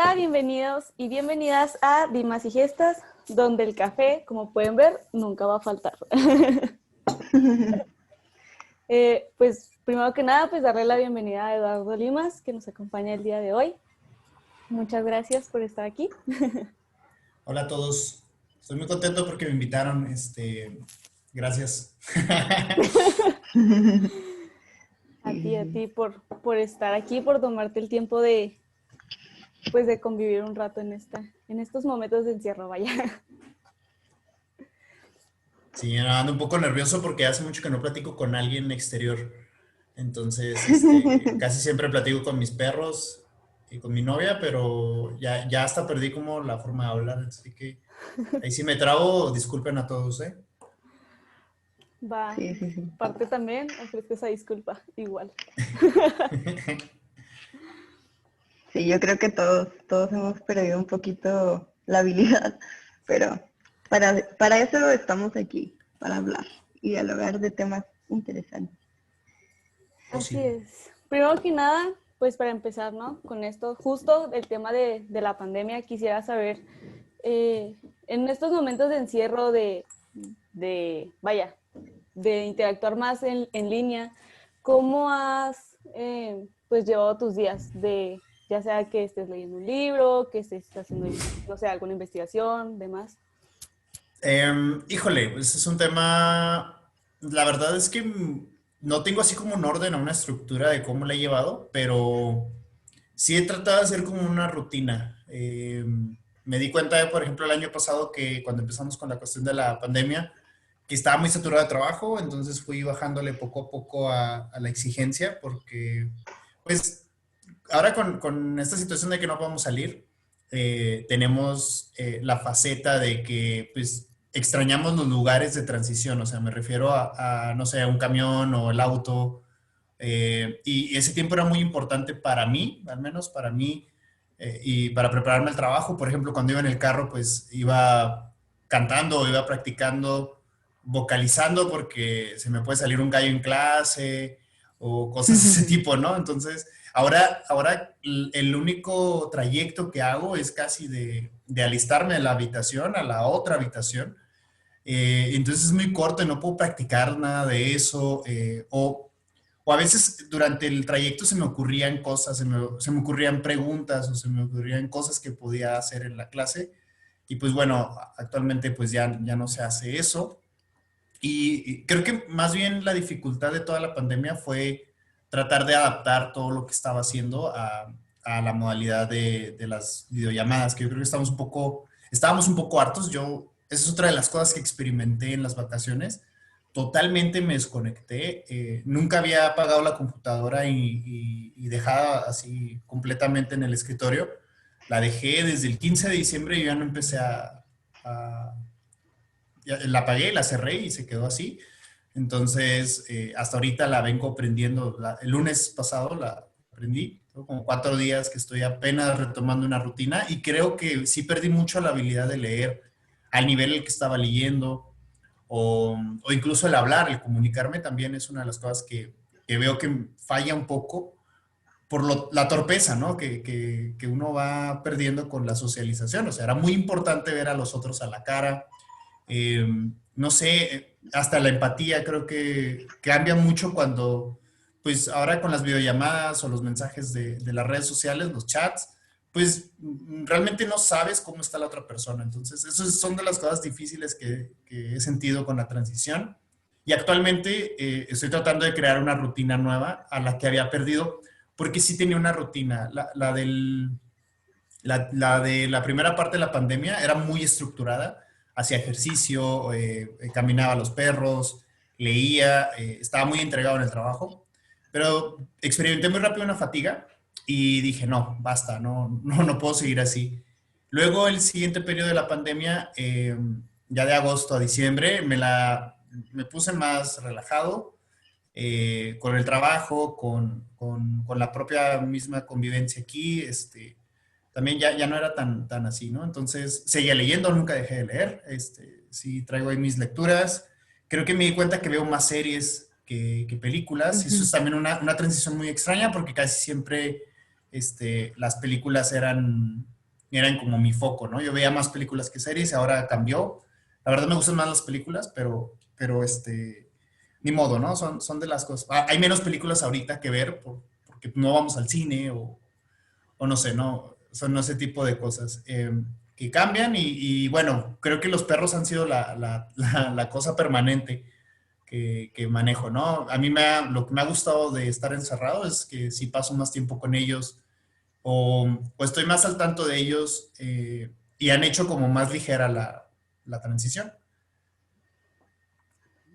Hola, bienvenidos y bienvenidas a Dimas y Gestas, donde el café, como pueden ver, nunca va a faltar. Pues primero que nada, pues darle la bienvenida a Eduardo Limas, que nos acompaña el día de hoy. Muchas gracias por estar aquí. Hola a todos. Estoy muy contento porque me invitaron. Gracias. A ti por estar aquí, por tomarte el tiempo de convivir un rato en estos momentos de encierro, vaya. Sí, ando un poco nervioso porque hace mucho que no platico con alguien exterior. Entonces, casi siempre platico con mis perros y con mi novia, pero ya hasta perdí como la forma de hablar. Así que ahí sí me trabo, disculpen a todos, ¿eh? Va, Sí, sí, sí. parte también, ofrezco esa disculpa, igual. Sí, yo creo que todos hemos perdido un poquito la habilidad, pero para eso estamos aquí, para hablar y dialogar de temas interesantes. Oh, Así sí. es. Primero que nada, pues para empezar, ¿no? Con esto, justo el tema de la pandemia, quisiera saber, eh, en estos momentos de encierro, vaya, de interactuar más en línea, ¿cómo has, pues, llevado tus días de, ya sea que estés leyendo un libro, que estés haciendo, no sé, alguna investigación, demás? Híjole, pues es un tema, la verdad es que no tengo así como un orden o una estructura de cómo la he llevado, pero sí he tratado de hacer como una rutina. Me di cuenta, por ejemplo, el año pasado que cuando empezamos con la cuestión de la pandemia, que estaba muy saturado de trabajo, entonces fui bajándole poco a poco a la exigencia, porque pues ahora con esta situación de que no podemos salir, tenemos la faceta de que pues extrañamos los lugares de transición, o sea, me refiero no sé, a un camión o el auto, y ese tiempo era muy importante para mí, al menos para mí, y para prepararme al trabajo. Por ejemplo, cuando iba en el carro, pues iba cantando, iba practicando, vocalizando, porque se me puede salir un gallo en clase o cosas de ese tipo, ¿no? Entonces, ahora el único trayecto que hago es casi de alistarme de la habitación a la otra habitación. Entonces es muy corto y no puedo practicar nada de eso. O a veces durante el trayecto se me ocurrían cosas, se me ocurrían preguntas o se me ocurrían cosas que podía hacer en la clase. Y pues bueno, actualmente pues ya no se hace eso. Y creo que más bien la dificultad de toda la pandemia fue tratar de adaptar todo lo que estaba haciendo a la modalidad de las videollamadas, que yo creo que estábamos un poco hartos. Esa es otra de las cosas que experimenté en las vacaciones. Totalmente me desconecté. Nunca había apagado la computadora y dejada así completamente en el escritorio. La dejé desde el 15 de diciembre y ya no empecé a la apagué, la cerré y se quedó así. Entonces, hasta ahorita la vengo aprendiendo. El lunes pasado la aprendí, ¿no? Como 4 días que estoy apenas retomando una rutina y creo que sí perdí mucho la habilidad de leer al nivel el que estaba leyendo o incluso el hablar, el comunicarme también es una de las cosas que veo que falla un poco por la torpeza, ¿no? Que uno va perdiendo con la socialización. O sea, era muy importante ver a los otros a la cara, eh, no sé, hasta la empatía creo que cambia mucho cuando, pues ahora con las videollamadas o los mensajes de las redes sociales, los chats, pues realmente no sabes cómo está la otra persona. Entonces, esas son de las cosas difíciles que he sentido con la transición. Y actualmente estoy tratando de crear una rutina nueva a la que había perdido, porque sí tenía una rutina. La de la primera parte de la pandemia era muy estructurada, hacía ejercicio, caminaba a los perros, leía, estaba muy entregado en el trabajo, pero experimenté muy rápido una fatiga y dije, no, basta, no puedo seguir así. Luego el siguiente periodo de la pandemia, ya de agosto a diciembre, me puse más relajado, con el trabajo, con la propia misma convivencia aquí, también ya no era tan así, ¿no? Entonces, seguía leyendo, nunca dejé de leer, sí traigo ahí mis lecturas. Creo que me di cuenta que veo más series que películas, y eso es también una transición muy extraña porque casi siempre las películas eran eran como mi foco, ¿no? Yo veía más películas que series, ahora cambió. La verdad me gustan más las películas, pero ni modo, ¿no? Son de las cosas. Hay menos películas ahorita que ver porque no vamos al cine o no sé, ¿no? Son ese tipo de cosas que cambian y bueno, creo que los perros han sido la cosa permanente que manejo, ¿no? A mí lo que me ha gustado de estar encerrado es que si paso más tiempo con ellos o estoy más al tanto de ellos y han hecho como más ligera la transición.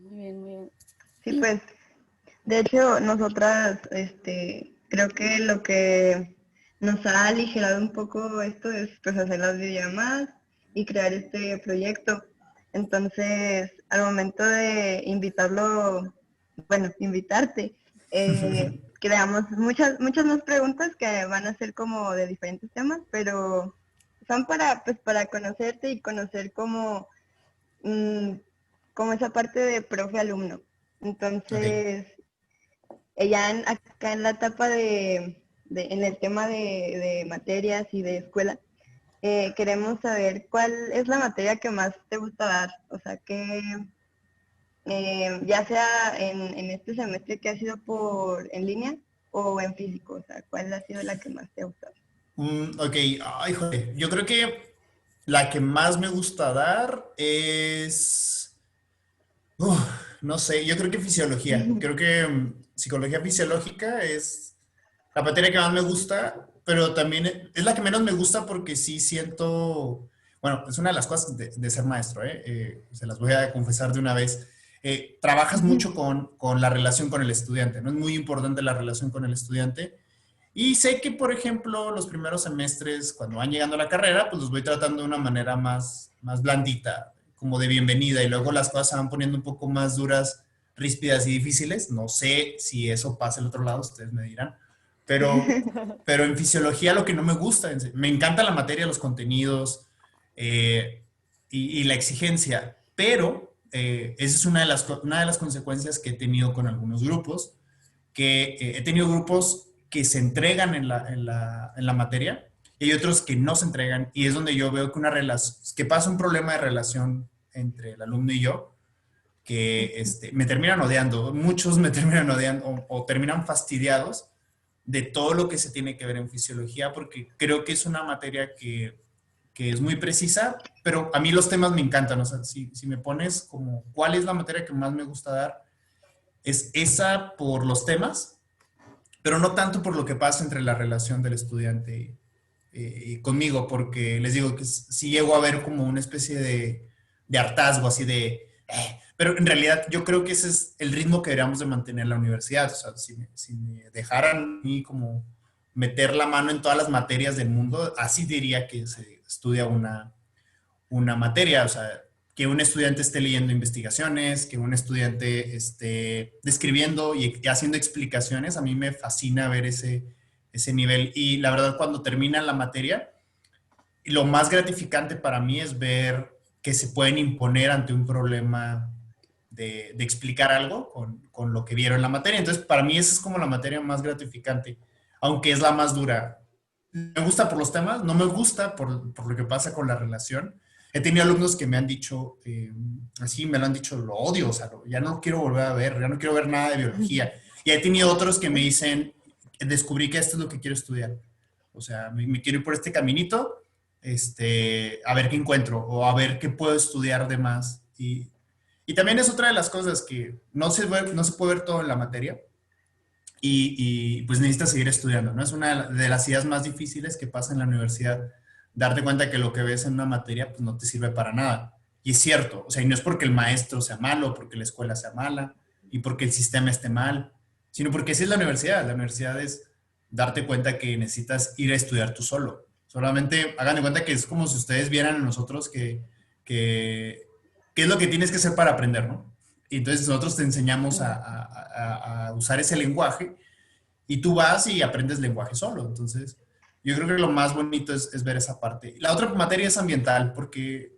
Muy bien, muy bien. Sí, pues, de hecho, nosotras, creo que lo que nos ha aligerado un poco esto es pues hacer las videollamadas y crear este proyecto. Entonces, al momento de invitarlo, bueno, invitarte, creamos muchas más preguntas que van a ser como de diferentes temas, pero son pues, para conocerte y conocer mm, como esa parte de profe-alumno. Ok. Entonces, acá en la etapa en el tema de materias y de escuela, queremos saber cuál es la materia que más te gusta dar. O sea, que ya sea en este semestre que ha sido en línea o en físico. O sea, ¿cuál ha sido la que más te ha gustado? Ok, ay, joder. Yo creo que la que más me gusta dar es, uf, no sé, yo creo que fisiología. Creo que psicología fisiológica es la materia que más me gusta, pero también es la que menos me gusta porque sí siento, bueno, es una de las cosas de ser maestro, ¿eh? Se las voy a confesar de una vez. Trabajas mucho con la relación con el estudiante, ¿no? Es muy importante la relación con el estudiante. Y sé que, por ejemplo, los primeros semestres, cuando van llegando a la carrera, pues los voy tratando de una manera más blandita, como de bienvenida, y luego las cosas se van poniendo un poco más duras, ríspidas y difíciles. No sé si eso pasa al otro lado, ustedes me dirán. Pero en fisiología lo que no me gusta, me encanta la materia, los contenidos y la exigencia, pero esa es una de las consecuencias que he tenido con algunos grupos, que he tenido grupos que se entregan en la materia y hay otros que no se entregan y es donde yo veo que que pasa un problema de relación entre el alumno y yo que me terminan odiando, muchos me terminan odiando o terminan fastidiados de todo lo que se tiene que ver en fisiología, porque creo que es una materia que es muy precisa, pero a mí los temas me encantan. O sea, si me pones como cuál es la materia que más me gusta dar, es esa por los temas, pero no tanto por lo que pasa entre la relación del estudiante y conmigo, porque les digo que si llego a ver como una especie de hartazgo, así pero en realidad yo creo que ese es el ritmo que deberíamos de mantener en la universidad. O sea, si me dejaran a mí como meter la mano en todas las materias del mundo, así diría que se estudia una materia. O sea, que un estudiante esté leyendo investigaciones, que un estudiante esté describiendo y haciendo explicaciones, a mí me fascina ver ese nivel. Y la verdad, cuando termina la materia, lo más gratificante para mí es ver que se pueden imponer ante un problema de explicar algo con lo que vieron en la materia. Entonces, para mí esa es como la materia más gratificante, aunque es la más dura. Me gusta por los temas, no me gusta por lo que pasa con la relación. He tenido alumnos que me han dicho, así me lo han dicho, lo odio, o sea, ya no lo quiero volver a ver, ya no quiero ver nada de biología. Y he tenido otros que me dicen, descubrí que esto es lo que quiero estudiar. O sea, me quiero ir por este caminito, a ver qué encuentro o a ver qué puedo estudiar de más. Y también es otra de las cosas que no se puede ver todo en la materia pues necesitas seguir estudiando, ¿no? Es una de las ideas más difíciles que pasa en la universidad, darte cuenta que lo que ves en una materia pues no te sirve para nada. Y es cierto, o sea, y no es porque el maestro sea malo, porque la escuela sea mala y porque el sistema esté mal, sino porque así es la universidad. La universidad es darte cuenta que necesitas ir a estudiar tú solo. Solamente hagan de cuenta que es como si ustedes vieran a nosotros que qué es lo que tienes que hacer para aprender, ¿no? Y entonces nosotros te enseñamos a usar ese lenguaje y tú vas y aprendes lenguaje solo. Entonces, yo creo que lo más bonito es ver esa parte. La otra materia es ambiental, porque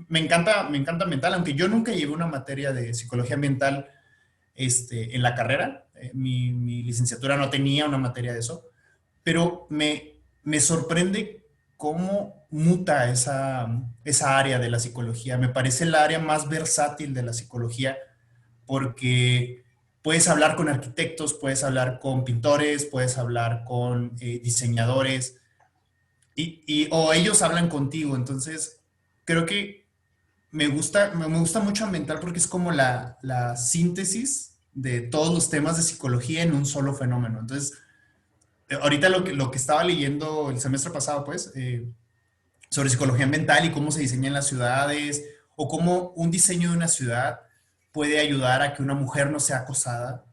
me encanta ambiental, aunque yo nunca llevé una materia de psicología ambiental en la carrera. Mi licenciatura no tenía una materia de eso, pero me sorprende cómo muta esa área de la psicología. Me parece el área más versátil de la psicología porque puedes hablar con arquitectos, puedes hablar con pintores, puedes hablar con diseñadores o ellos hablan contigo. Entonces, creo que me gusta mucho ambiental porque es como la síntesis de todos los temas de psicología en un solo fenómeno. Entonces, ahorita lo que estaba leyendo el semestre pasado, pues, sobre psicología ambiental y cómo se diseñan las ciudades o cómo un diseño de una ciudad puede ayudar a que una mujer no sea acosada.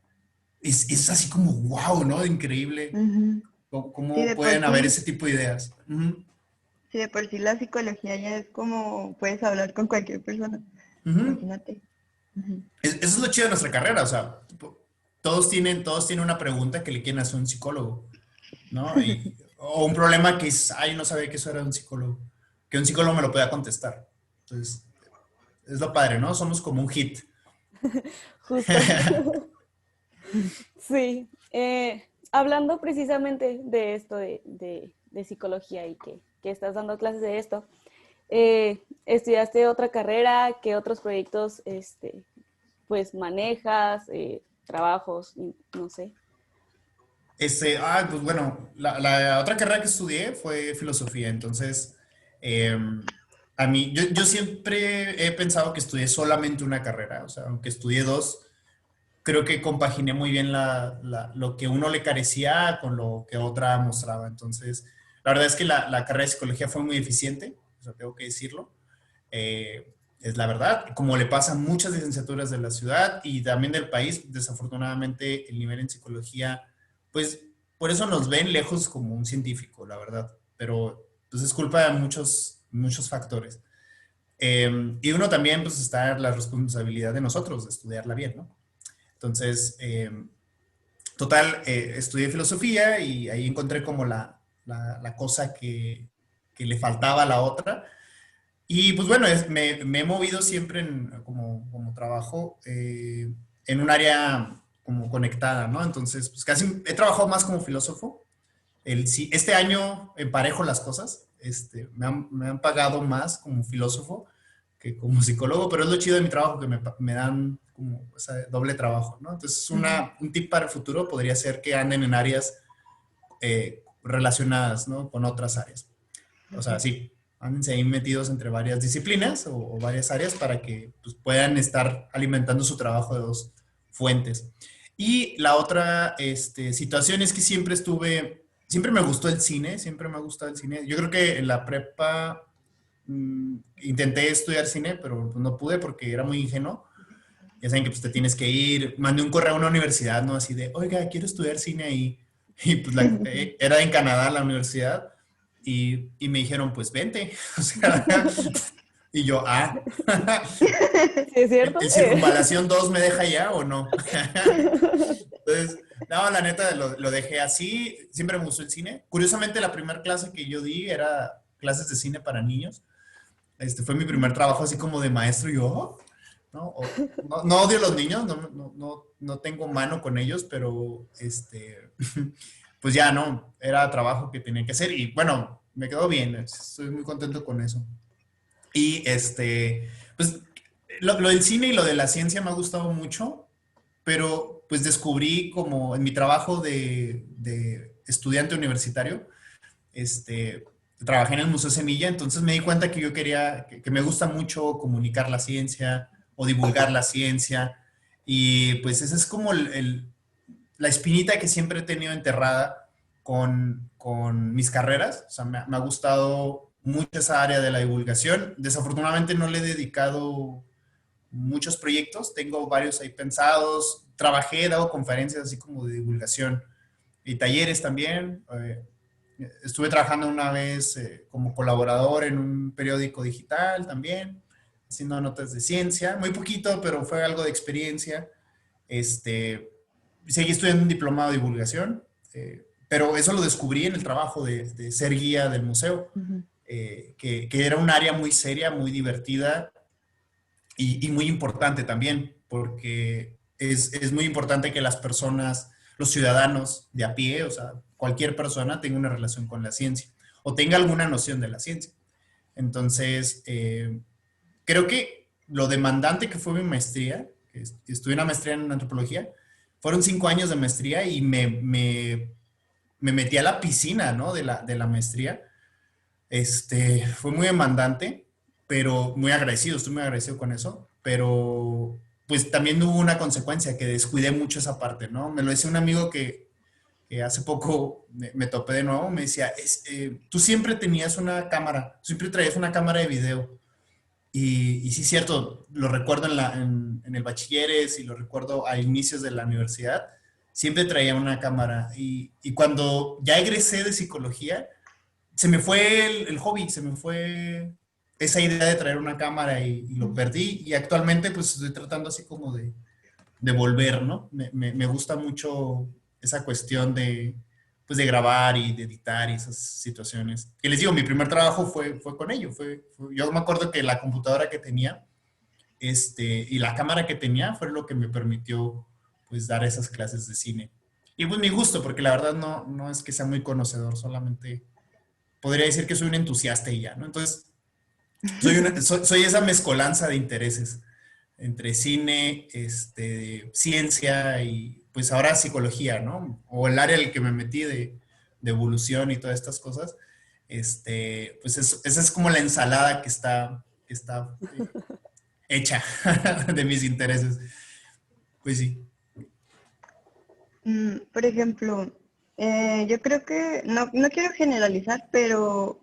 Es así como wow, ¿no? Increíble Ujú. Sí, cómo de por pueden haber sí, ese tipo de ideas. Ujú, sí, de por sí la psicología ya es como puedes hablar con cualquier persona. ujú. Imagínate. Ujú. Eso es lo chido de nuestra carrera, o sea, todos tienen una pregunta que le quieren hacer a un psicólogo, ¿no? O un problema que es, ay, no sabía que eso era un psicólogo, que un psicólogo me lo pueda contestar. Entonces, es lo padre, ¿no? Somos como un hit. Justo. Sí. Hablando precisamente de esto, de psicología y que estás dando clases de esto, ¿estudiaste otra carrera? ¿Qué otros proyectos pues manejas? Trabajos, no sé. Pues bueno, la otra carrera que estudié fue filosofía, entonces, eh, yo siempre he pensado que estudié solamente una carrera, o sea, aunque estudié dos, creo que compaginé muy bien lo que uno le carecía con lo que otra mostraba. Entonces, la verdad es que la carrera de psicología fue muy eficiente, o sea, tengo que decirlo. Es la verdad, como le pasa a muchas licenciaturas de la ciudad y también del país, desafortunadamente el nivel en psicología, pues por eso nos ven lejos como un científico, la verdad, pero pues es culpa de muchos factores. Y uno también, pues está la responsabilidad de nosotros de estudiarla bien, ¿no? Entonces, total, estudié filosofía y ahí encontré como la cosa que le faltaba a la otra. Y pues bueno, me he movido siempre como trabajo en un área como conectada, ¿no? Entonces, pues casi he trabajado más como filósofo. Sí, este año emparejo las cosas. Me han pagado más como filósofo que como psicólogo, pero es lo chido de mi trabajo que me dan como ese doble trabajo, ¿no? Entonces, Ujú. un tip para el futuro podría ser que anden en áreas relacionadas, ¿no? Con otras áreas. O sea, sí, ándense ahí metidos entre varias disciplinas o varias áreas para que pues, puedan estar alimentando su trabajo de dos fuentes. Y la otra situación es que siempre me gustó el cine, siempre me ha gustado el cine. Yo creo que en la prepa intenté estudiar cine, pero pues, no pude porque era muy ingenuo. Ya saben que pues te tienes que ir. Mandé un correo a una universidad, ¿no? Así de, oiga, quiero estudiar cine ahí. Y pues era en Canadá la universidad. Y me dijeron, pues vente. O sea, y yo, ¿Sí es cierto? ¿el Circunvalación 2 me deja ya o no? Entonces, no, la neta lo dejé así. Siempre me gustó el cine. Curiosamente, la primera clase que yo di era clases de cine para niños. Fue mi primer trabajo así como de maestro y yo, ¿no? No odio a los niños, no tengo mano con ellos, pero pues ya no, era trabajo que tenía que hacer y bueno, me quedó bien, estoy muy contento con eso. Y pues lo del cine y lo de la ciencia me ha gustado mucho, pero pues descubrí como en mi trabajo de estudiante universitario, este, trabajé en el Museo Semilla, entonces me di cuenta que yo quería, que me gusta mucho comunicar la ciencia o divulgar la ciencia, y pues esa es como la espinita que siempre he tenido enterrada con mis carreras, o sea, me ha gustado mucho esa área de la divulgación, desafortunadamente no le he dedicado muchos proyectos, tengo varios ahí pensados, trabajé, he dado conferencias así como de divulgación y talleres también. Estuve trabajando una vez como colaborador en un periódico digital también, haciendo notas de ciencia, muy poquito, pero fue algo de experiencia. Este, Seguí estudiando un diplomado de divulgación, pero eso lo descubrí en el trabajo de ser guía del museo, Ujú. que era un área muy seria, muy divertida y muy importante también, porque es muy importante que las personas, los ciudadanos de a pie, o sea, cualquier persona tenga una relación con la ciencia. o tenga alguna noción de la ciencia. Entonces, creo que lo demandante que fue mi maestría, que estudié una maestría en antropología, fueron 5 años de maestría y me metí a la piscina, ¿no? De la maestría. Fue muy demandante, pero muy agradecido, estoy muy agradecido con eso, pero pues también hubo una consecuencia, que descuidé mucho esa parte, ¿no? Me lo decía un amigo que hace poco me topé de nuevo, me decía, tú siempre tenías una cámara, siempre traías una cámara de video. Y sí, cierto, lo recuerdo en el bachilleres y lo recuerdo a inicios de la universidad, siempre traía una cámara. Y cuando ya egresé de psicología, se me fue el hobby, se me fue esa idea de traer una cámara y lo perdí. Y actualmente pues estoy tratando así como de volver, ¿no? Me gusta mucho esa cuestión pues de grabar y de editar y esas situaciones. Y les digo, mi primer trabajo fue con ello. Yo me acuerdo que la computadora que tenía y la cámara que tenía fue lo que me permitió pues dar esas clases de cine. Y pues mi gusto, porque la verdad no es que sea muy conocedor, solamente podría decir que soy un entusiasta y ya, ¿no? Entonces, soy esa mezcolanza de intereses entre cine, ciencia y pues ahora psicología, ¿no? O el área en el que me metí de evolución y todas estas cosas. Pues esa es como la ensalada que está hecha de mis intereses. Pues sí. Por ejemplo, yo creo que, no quiero generalizar, pero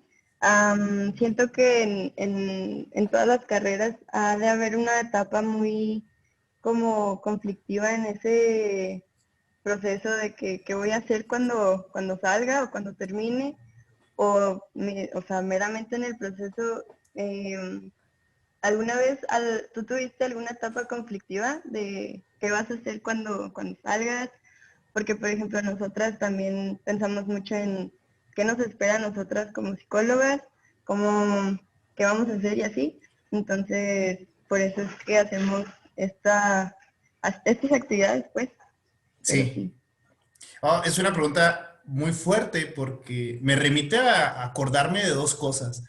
siento que en todas las carreras ha de haber una etapa muy como conflictiva en ese proceso de que qué voy a hacer cuando salga o cuando termine, o sea, meramente en el proceso. ¿Alguna vez tú tuviste alguna etapa conflictiva de qué vas a hacer cuando salgas? Porque, por ejemplo, nosotras también pensamos mucho en qué nos espera a nosotras como psicólogas, qué vamos a hacer y así. Entonces, por eso es que hacemos estas actividades, pues. Pero Sí. sí. Es una pregunta muy fuerte porque me remite a acordarme de dos cosas.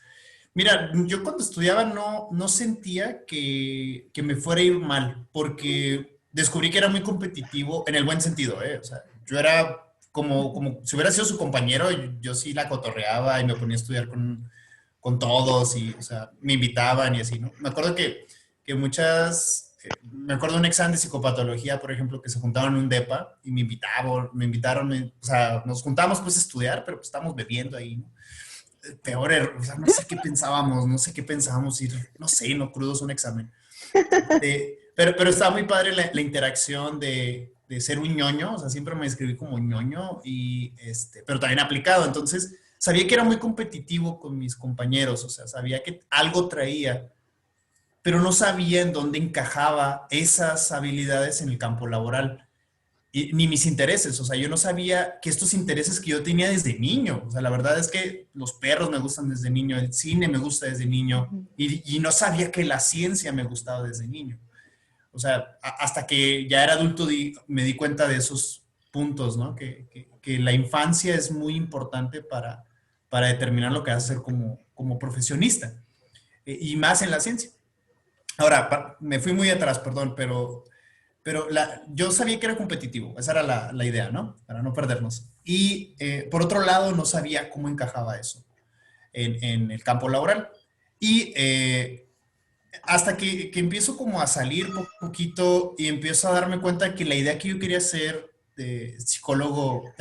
Mira, yo cuando estudiaba no sentía que me fuera a ir mal, porque descubrí que era muy competitivo en el buen sentido, ¿eh? O sea, yo era como si hubiera sido su compañero, yo sí la cotorreaba y me ponía a estudiar con todos y, o sea, me invitaban y así, ¿no? Me acuerdo que me acuerdo de un examen de psicopatología, por ejemplo, que se juntaban en un depa y me invitaron, o sea, nos juntábamos pues a estudiar, pero pues estábamos bebiendo ahí, ¿no? Peor error, o sea, no sé qué pensábamos ir, no sé, no crudos un examen. Pero estaba muy padre la interacción de ser un ñoño, o sea, siempre me describí como ñoño, pero también aplicado, entonces sabía que era muy competitivo con mis compañeros, o sea, sabía que algo traía, pero no sabía en dónde encajaba esas habilidades en el campo laboral ni mis intereses, o sea, yo no sabía que estos intereses que yo tenía desde niño, o sea, la verdad es que los perros me gustan desde niño, el cine me gusta desde niño, Ujú. y no sabía que la ciencia me gustaba desde niño. O sea, hasta que ya era adulto me di cuenta de esos puntos, ¿no? Que la infancia es muy importante para determinar lo que vas a hacer como profesionista, y más en la ciencia. Ahora, me fui muy atrás, perdón, pero yo sabía que era competitivo, esa era la idea, ¿no? Para no perdernos. Y por otro lado, no sabía cómo encajaba eso en el campo laboral. Y hasta que empiezo como a salir poquito y empiezo a darme cuenta que la idea que yo quería ser de psicólogo,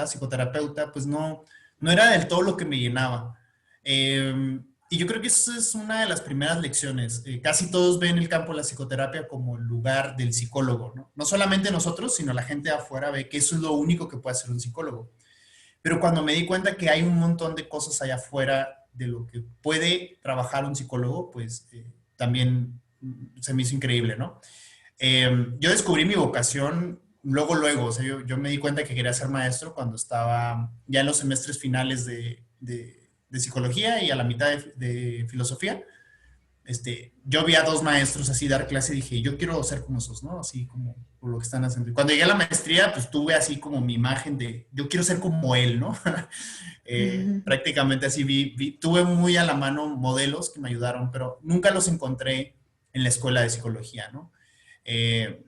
psicoterapeuta, pues no era del todo lo que me llenaba. Y yo creo que eso es una de las primeras lecciones. Casi todos ven el campo de la psicoterapia como el lugar del psicólogo, ¿no? No solamente nosotros, sino la gente de afuera ve que eso es lo único que puede hacer un psicólogo. Pero cuando me di cuenta que hay un montón de cosas allá afuera de lo que puede trabajar un psicólogo, pues también se me hizo increíble, ¿no? Yo descubrí mi vocación luego, o sea, yo me di cuenta que quería ser maestro cuando estaba ya en los semestres finales de psicología y a la mitad de filosofía. yo vi a dos maestros así dar clase y dije, yo quiero ser como esos, ¿no? Así como por lo que están haciendo. Y cuando llegué a la maestría, pues tuve así como mi imagen de, yo quiero ser como él, ¿no? Prácticamente así tuve muy a la mano modelos que me ayudaron, pero nunca los encontré en la escuela de psicología, ¿no? Eh,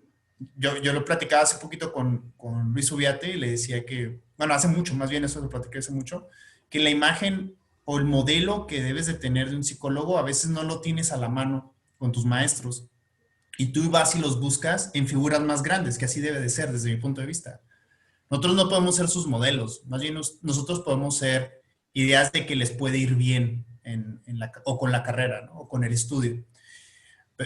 yo lo platicaba hace poquito con Luis Ubiate y le decía que, bueno, hace mucho, más bien eso lo platiqué hace mucho, que la imagen o el modelo que debes de tener de un psicólogo a veces no lo tienes a la mano con tus maestros y tú vas y los buscas en figuras más grandes, que así debe de ser desde mi punto de vista. Nosotros no podemos ser sus modelos, más bien nosotros podemos ser ideas de que les puede ir bien o con la carrera, ¿no? O con el estudio.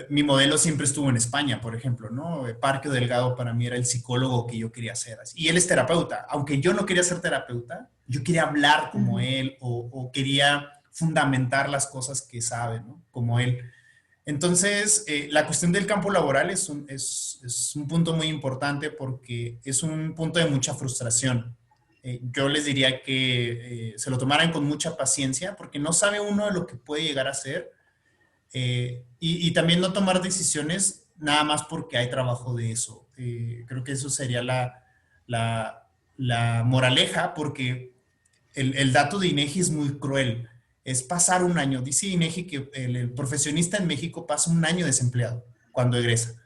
Mi modelo siempre estuvo en España, por ejemplo, ¿no? Parque Delgado para mí era el psicólogo que yo quería ser. Y él es terapeuta. Aunque yo no quería ser terapeuta, yo quería hablar como él o quería fundamentar las cosas que sabe, ¿no? Como él. Entonces, la cuestión del campo laboral es un punto muy importante porque es un punto de mucha frustración. Yo les diría que se lo tomaran con mucha paciencia porque no sabe uno de lo que puede llegar a ser y también no tomar decisiones nada más porque hay trabajo de eso. Creo que eso sería la moraleja, porque el dato de INEGI es muy cruel. Es pasar un año. Dice INEGI que el profesionista en México pasa un año desempleado cuando egresa.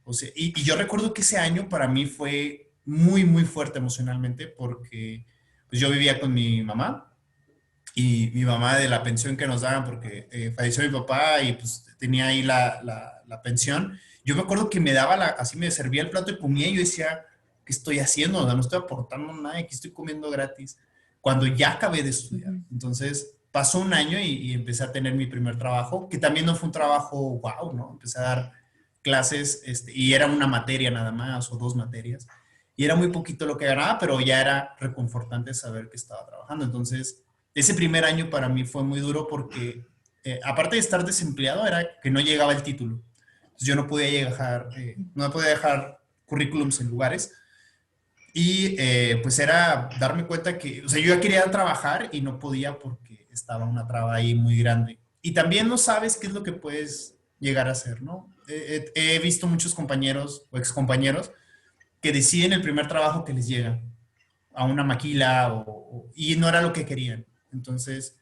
O sea, y yo recuerdo que ese año para mí fue muy, muy fuerte emocionalmente porque pues, yo vivía con mi mamá y mi mamá de la pensión que nos daban porque falleció mi papá y pues tenía ahí la pensión. Yo me acuerdo que me daba así me servía el plato y comía y yo decía, ¿qué estoy haciendo? O sea, no estoy aportando nada, aquí estoy comiendo gratis. Cuando ya acabé de estudiar. Entonces pasó un año y empecé a tener mi primer trabajo, que también no fue un trabajo wow, ¿no? Empecé a dar clases y era una materia nada más o dos materias. Y era muy poquito lo que ganaba, pero ya era reconfortante saber que estaba trabajando. Entonces, ese primer año para mí fue muy duro porque, aparte de estar desempleado, era que no llegaba el título. Entonces, yo no podía dejar currículums en lugares. Y pues era darme cuenta que, o sea, yo ya quería trabajar y no podía porque estaba una traba ahí muy grande. Y también no sabes qué es lo que puedes llegar a hacer, ¿no? He visto muchos compañeros o excompañeros que deciden el primer trabajo que les llega a una maquila y no era lo que querían. Entonces,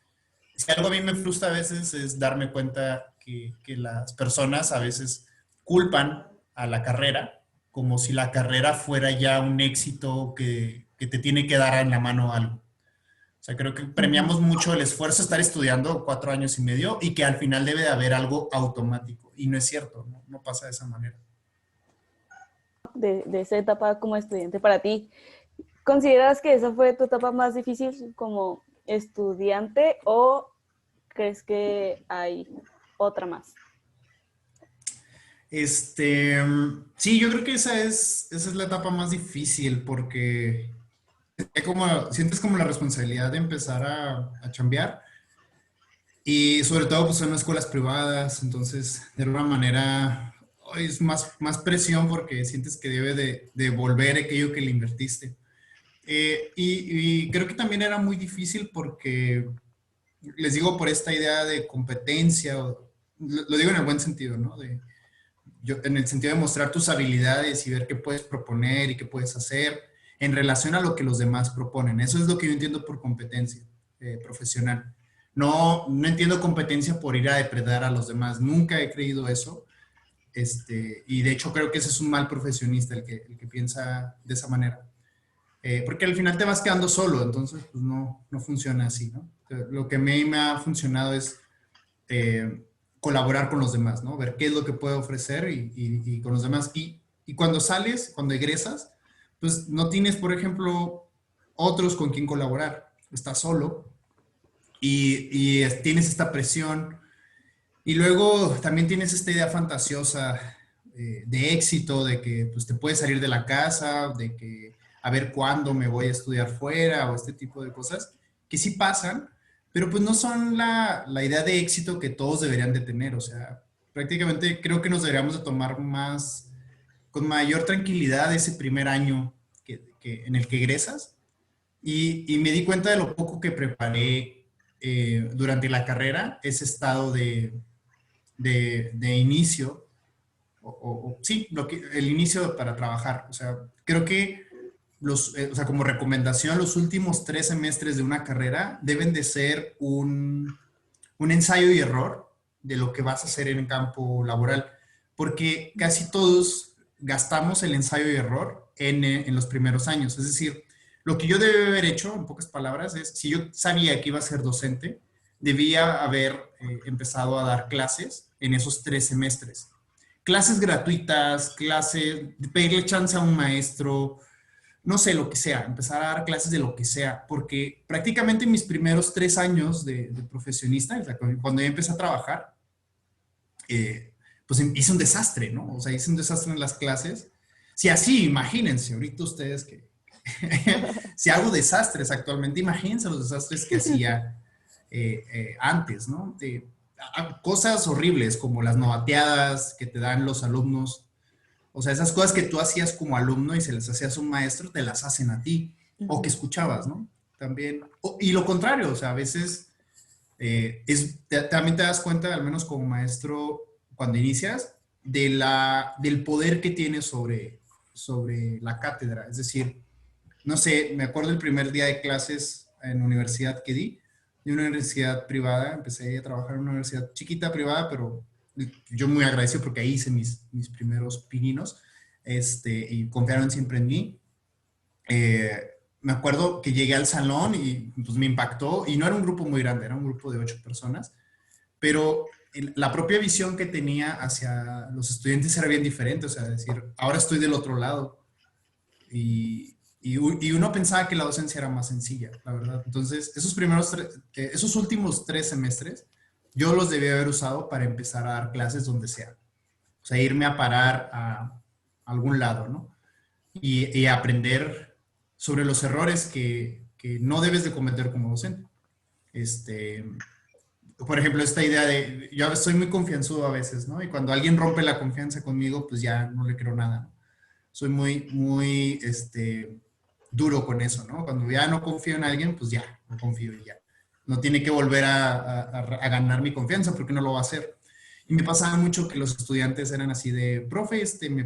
si algo a mí me frustra a veces es darme cuenta que las personas a veces culpan a la carrera como si la carrera fuera ya un éxito que te tiene que dar en la mano algo. O sea, creo que premiamos mucho el esfuerzo de estar estudiando 4 años y medio y que al final debe de haber algo automático. Y no es cierto, no pasa de esa manera. De esa etapa como estudiante para ti, ¿consideras que esa fue tu etapa más difícil como estudiante o crees que hay otra más? Sí, yo creo que esa es la etapa más difícil porque sientes como la responsabilidad de empezar a chambear y sobre todo pues son escuelas privadas, entonces de alguna manera es más presión porque sientes que debe de devolver aquello que le invertiste. Y creo que también era muy difícil porque, les digo, por esta idea de competencia, lo digo en el buen sentido, ¿no? En el sentido de mostrar tus habilidades y ver qué puedes proponer y qué puedes hacer en relación a lo que los demás proponen. Eso es lo que yo entiendo por competencia profesional. No entiendo competencia por ir a depredar a los demás. Nunca he creído eso. Y de hecho creo que ese es un mal profesionista el que piensa de esa manera. Porque al final te vas quedando solo, entonces pues no funciona así, ¿no? Lo que a mí me ha funcionado es colaborar con los demás, ¿no? Ver qué es lo que puedo ofrecer y con los demás. Y cuando sales, cuando egresas, pues no tienes, por ejemplo, otros con quien colaborar. Estás solo y tienes esta presión. Y luego también tienes esta idea fantasiosa de éxito, de que pues, te puedes salir de la casa, de que a ver cuándo me voy a estudiar fuera o este tipo de cosas, que sí pasan, pero pues no son la idea de éxito que todos deberían de tener. O sea, prácticamente creo que nos deberíamos de tomar con mayor tranquilidad ese primer año en el que egresas. Y me di cuenta de lo poco que preparé durante la carrera, ese estado de inicio, sí, el inicio para trabajar. O sea, creo que o sea, como recomendación, los últimos 3 semestres de una carrera deben de ser un ensayo y error de lo que vas a hacer en el campo laboral, porque casi todos gastamos el ensayo y error en los primeros años. Es decir, lo que yo debí haber hecho, en pocas palabras, es, si yo sabía que iba a ser docente, debía haber empezado a dar clases en esos 3 semestres. Clases gratuitas, clases, pedirle chance a un maestro, no sé, lo que sea, empezar a dar clases de lo que sea, porque prácticamente mis primeros 3 años de profesionista, o sea, cuando ya empecé a trabajar, pues hice un desastre, ¿no? O sea, hice un desastre en las clases. Si así, imagínense, ahorita ustedes que si hago desastres actualmente, imagínense los desastres que hacía antes, ¿no? Cosas horribles como las novateadas que te dan los alumnos. O sea, esas cosas que tú hacías como alumno y se las hacías a un maestro, te las hacen a ti. O que escuchabas, ¿no? También. Y lo contrario, o sea, a veces también te das cuenta, al menos como maestro, cuando inicias, del poder que tienes sobre la cátedra. Es decir, no sé, me acuerdo el primer día de clases en universidad que di, de una universidad privada, empecé a trabajar en una universidad chiquita, privada, pero yo muy agradecido porque ahí hice mis primeros pininos, y confiaron siempre en mí. Me acuerdo que llegué al salón y pues me impactó, y no era un grupo muy grande, era un grupo de 8 personas, pero la propia visión que tenía hacia los estudiantes era bien diferente, o sea, decir, ahora estoy del otro lado, y uno pensaba que la docencia era más sencilla, la verdad. Entonces, esos últimos 3 semestres, yo los debía haber usado para empezar a dar clases donde sea. O sea, irme a parar a algún lado, ¿no? Y aprender sobre los errores que no debes de cometer como docente. Por ejemplo, esta idea de, yo soy muy confianzudo a veces, ¿no? Y cuando alguien rompe la confianza conmigo, pues ya no le creo nada, ¿no? Soy muy, duro con eso, ¿no? Cuando ya no confío en alguien, pues ya, no confío y ya. No tiene que volver a ganar mi confianza porque no lo va a hacer. Y me pasaba mucho que los estudiantes eran así de, profe, es que me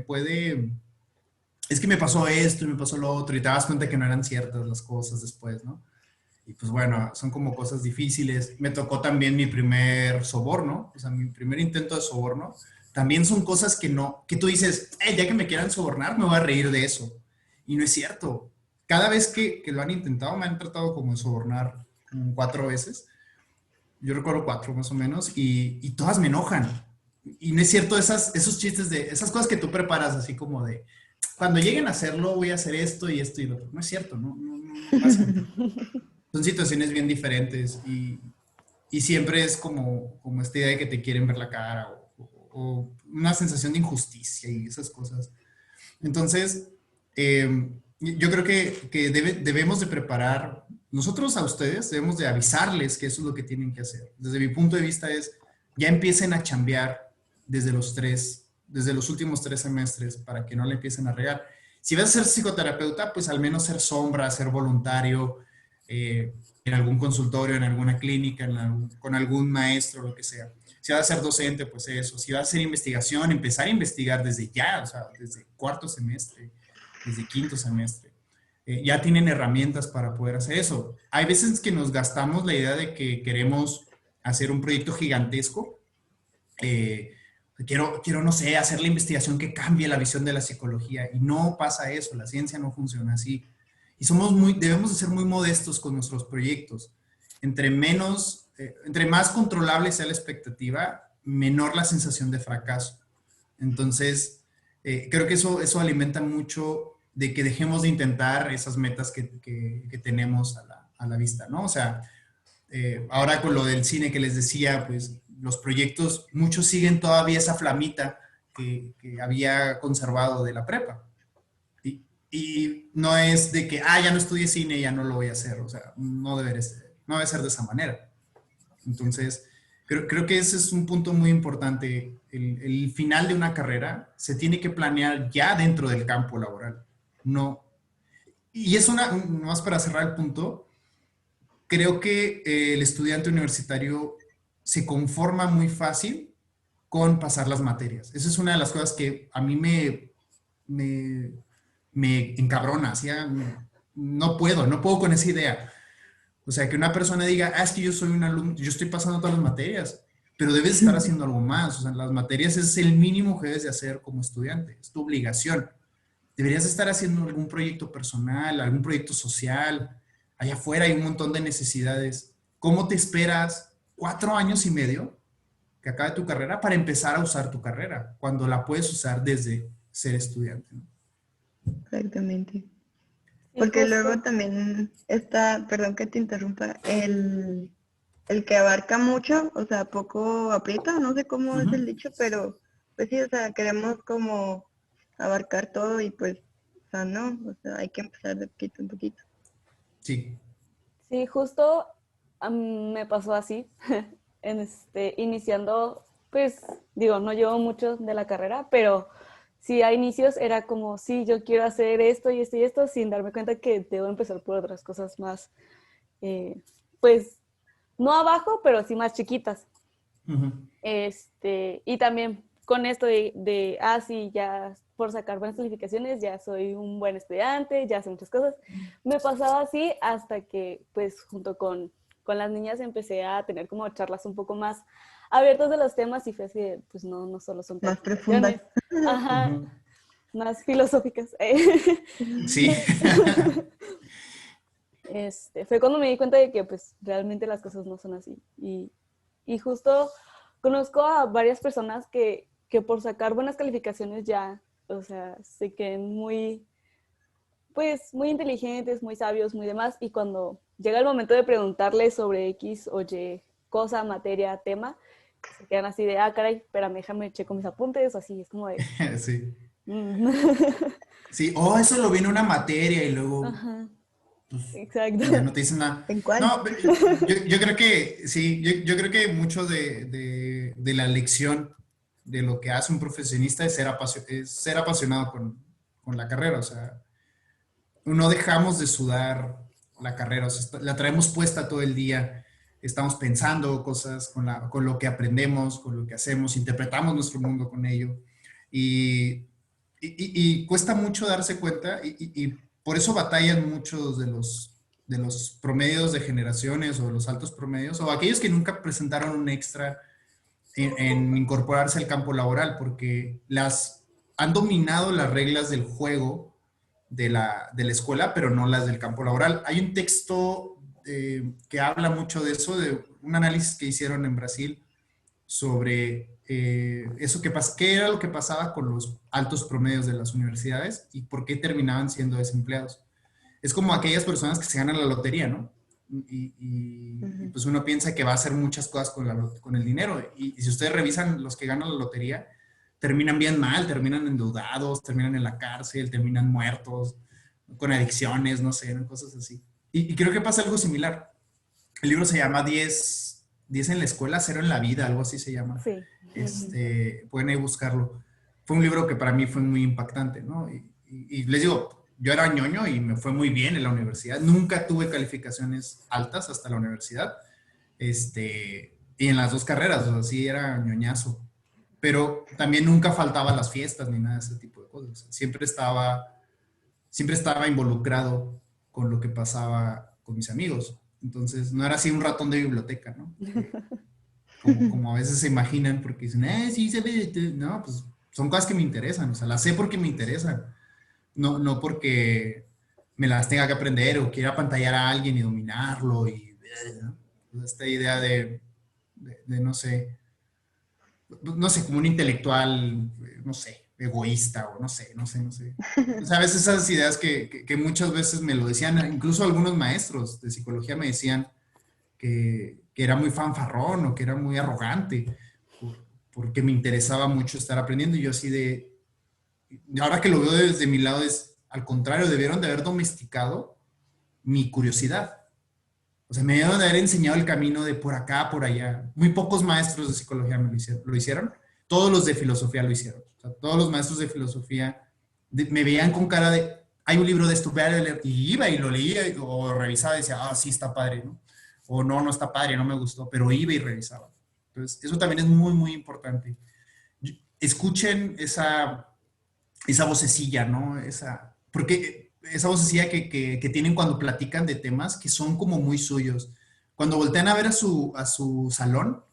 pasó esto y me pasó lo otro, y te das cuenta que no eran ciertas las cosas después, ¿no? Y pues bueno, son como cosas difíciles. Me tocó también mi primer soborno, o sea, mi primer intento de soborno. También son cosas que tú dices, ya que me quieran sobornar, me voy a reír de eso. Y no es cierto. Cada vez que lo han intentado, me han tratado como de sobornar como 4 veces. Yo recuerdo 4 más o menos, y todas me enojan. Y no es cierto esos chistes esas cosas que tú preparas así como de, cuando lleguen a hacerlo voy a hacer esto y esto y lo otro. No es cierto, no pasa. Son situaciones bien diferentes y siempre es como esta idea de que te quieren ver la cara o una sensación de injusticia y esas cosas. Entonces, yo creo que debemos de preparar, nosotros a ustedes debemos de avisarles que eso es lo que tienen que hacer. Desde mi punto de vista es, ya empiecen a chambear desde los últimos 3 semestres para que no le empiecen a regar. Si vas a ser psicoterapeuta, pues al menos ser sombra, ser voluntario, en algún consultorio, en alguna clínica, con algún maestro, lo que sea. Si vas a ser docente, pues eso. Si vas a hacer investigación, empezar a investigar desde ya, o sea, desde cuarto semestre, desde quinto semestre. Ya tienen herramientas para poder hacer eso. Hay veces que nos gastamos la idea de que queremos hacer un proyecto gigantesco. Quiero, no sé, hacer la investigación que cambie la visión de la psicología. Y no pasa eso, la ciencia no funciona así. Y debemos de ser muy modestos con nuestros proyectos. Entre más controlable sea la expectativa, menor la sensación de fracaso. Entonces, creo que eso alimenta mucho de que dejemos de intentar esas metas que tenemos a la vista, ¿no? O sea, ahora con lo del cine que les decía, pues los proyectos, muchos siguen todavía esa flamita que había conservado de la prepa. Y no es de que, ya no estudié cine, ya no lo voy a hacer. O sea, no debe ser de esa manera. Entonces, creo que ese es un punto muy importante. El final de una carrera se tiene que planear ya dentro del campo laboral. No. Y es más para cerrar el punto, creo que el estudiante universitario se conforma muy fácil con pasar las materias. Esa es una de las cosas que a mí me encabrona, ¿sí? No puedo con esa idea. O sea, que una persona diga, es que yo soy un alumno, yo estoy pasando todas las materias, pero debes estar haciendo algo más. O sea, las materias es el mínimo que debes de hacer como estudiante, es tu obligación. Deberías estar haciendo algún proyecto personal, algún proyecto social. Allá afuera hay un montón de necesidades. ¿Cómo te esperas 4 años y medio que acabe tu carrera para empezar a usar tu carrera, cuando la puedes usar desde ser estudiante, ¿no? Exactamente. Sí, Porque justo. luego también está, perdón que te interrumpa, el que abarca mucho, o sea, poco aprieta, no sé cómo es el Ujú. dicho, pero pues sí, o sea, queremos como abarcar todo y pues, o sea, no, o sea, hay que empezar de poquito en poquito. Sí. Sí, justo me pasó así, iniciando, pues digo, no llevo mucho de la carrera, pero sí a inicios era como, sí, yo quiero hacer esto y esto y esto, sin darme cuenta que debo empezar por otras cosas más, eh, pues no abajo, pero sí más chiquitas. Ujú. Y también con esto sí, ya por sacar buenas calificaciones, ya soy un buen estudiante, ya sé muchas cosas. Me pasaba así hasta que, pues, junto con las niñas empecé a tener como charlas un poco más abiertas de los temas y fue así, pues no solo son Más profundas. calificaciones, ajá, Ujú. más filosóficas. Sí. Fue cuando me di cuenta de que pues realmente las cosas no son así. Y justo conozco a varias personas que por sacar buenas calificaciones ya, o sea, se queden muy, pues muy inteligentes, muy sabios, muy demás, y cuando llega el momento de preguntarles sobre X o Y cosa, materia, tema, se quedan así de, caray, espérame, déjame checo mis apuntes, o así, es como de... Sí. "Mm". Sí. Oh, eso lo vi en una materia y luego, Ajá, pues, y ya exacto. no te dicen nada. ¿En cuál? No, yo creo que, sí, yo creo que mucho de la lección de lo que hace un profesionista es ser apasionado con la carrera. O sea, no dejamos de sudar la carrera, o sea, la traemos puesta todo el día, estamos pensando cosas con lo que aprendemos, con lo que hacemos, interpretamos nuestro mundo con ello. Y, y cuesta mucho darse cuenta y por eso batallan muchos de los promedios de generaciones o de los altos promedios o aquellos que nunca presentaron un extra en incorporarse al campo laboral porque han dominado las reglas del juego de la escuela, pero no las del campo laboral. Hay un texto que habla mucho de eso, de un análisis que hicieron en Brasil sobre eso qué era lo que pasaba con los altos promedios de las universidades y por qué terminaban siendo desempleados. Es como aquellas personas que se ganan la lotería, ¿no? Ujú. Pues uno piensa que va a hacer muchas cosas con el dinero. Y si ustedes revisan los que ganan la lotería, terminan bien mal, terminan endeudados, terminan en la cárcel, terminan muertos, con adicciones, no sé, ¿no? Cosas así. Y creo que pasa algo similar. El libro se llama 10 en la escuela, 0 en la vida, algo así se llama. Sí. Pueden ahí buscarlo. Fue un libro que para mí fue muy impactante, ¿no? Y les digo, yo era ñoño y me fue muy bien en la universidad. Nunca tuve calificaciones altas hasta la universidad. Y en las dos carreras, o sea, sí era ñoñazo. Pero también nunca faltaba las fiestas ni nada de ese tipo de cosas. Siempre estaba involucrado con lo que pasaba con mis amigos. Entonces, no era así un ratón de biblioteca, ¿no? Como a veces se imaginan, porque dicen, sí, se ve. No, pues son cosas que me interesan, o sea, las sé porque me interesan, no porque me las tenga que aprender o quiera pantallar a alguien y dominarlo ¿no? Esta idea de no sé, como un intelectual, no sé, egoísta o no sé. O sea, a veces esas ideas que muchas veces me lo decían, incluso algunos maestros de psicología me decían que era muy fanfarrón o que era muy arrogante, porque me interesaba mucho estar aprendiendo y yo así ahora que lo veo desde mi lado es, al contrario, debieron de haber domesticado mi curiosidad. O sea, me debieron de haber enseñado el camino de por acá, por allá. Muy pocos maestros de psicología lo hicieron. Todos los de filosofía lo hicieron. O sea, todos los maestros de filosofía me veían con cara de, hay un libro de esto, y iba y lo leía o revisaba y decía, sí está padre, ¿no? O no está padre, no me gustó, pero iba y revisaba. Entonces, eso también es muy, muy importante. escuchen esa vocecilla, ¿no? Porque esa vocecilla que tienen cuando platican de temas que son como muy suyos. Cuando voltean a ver a su salón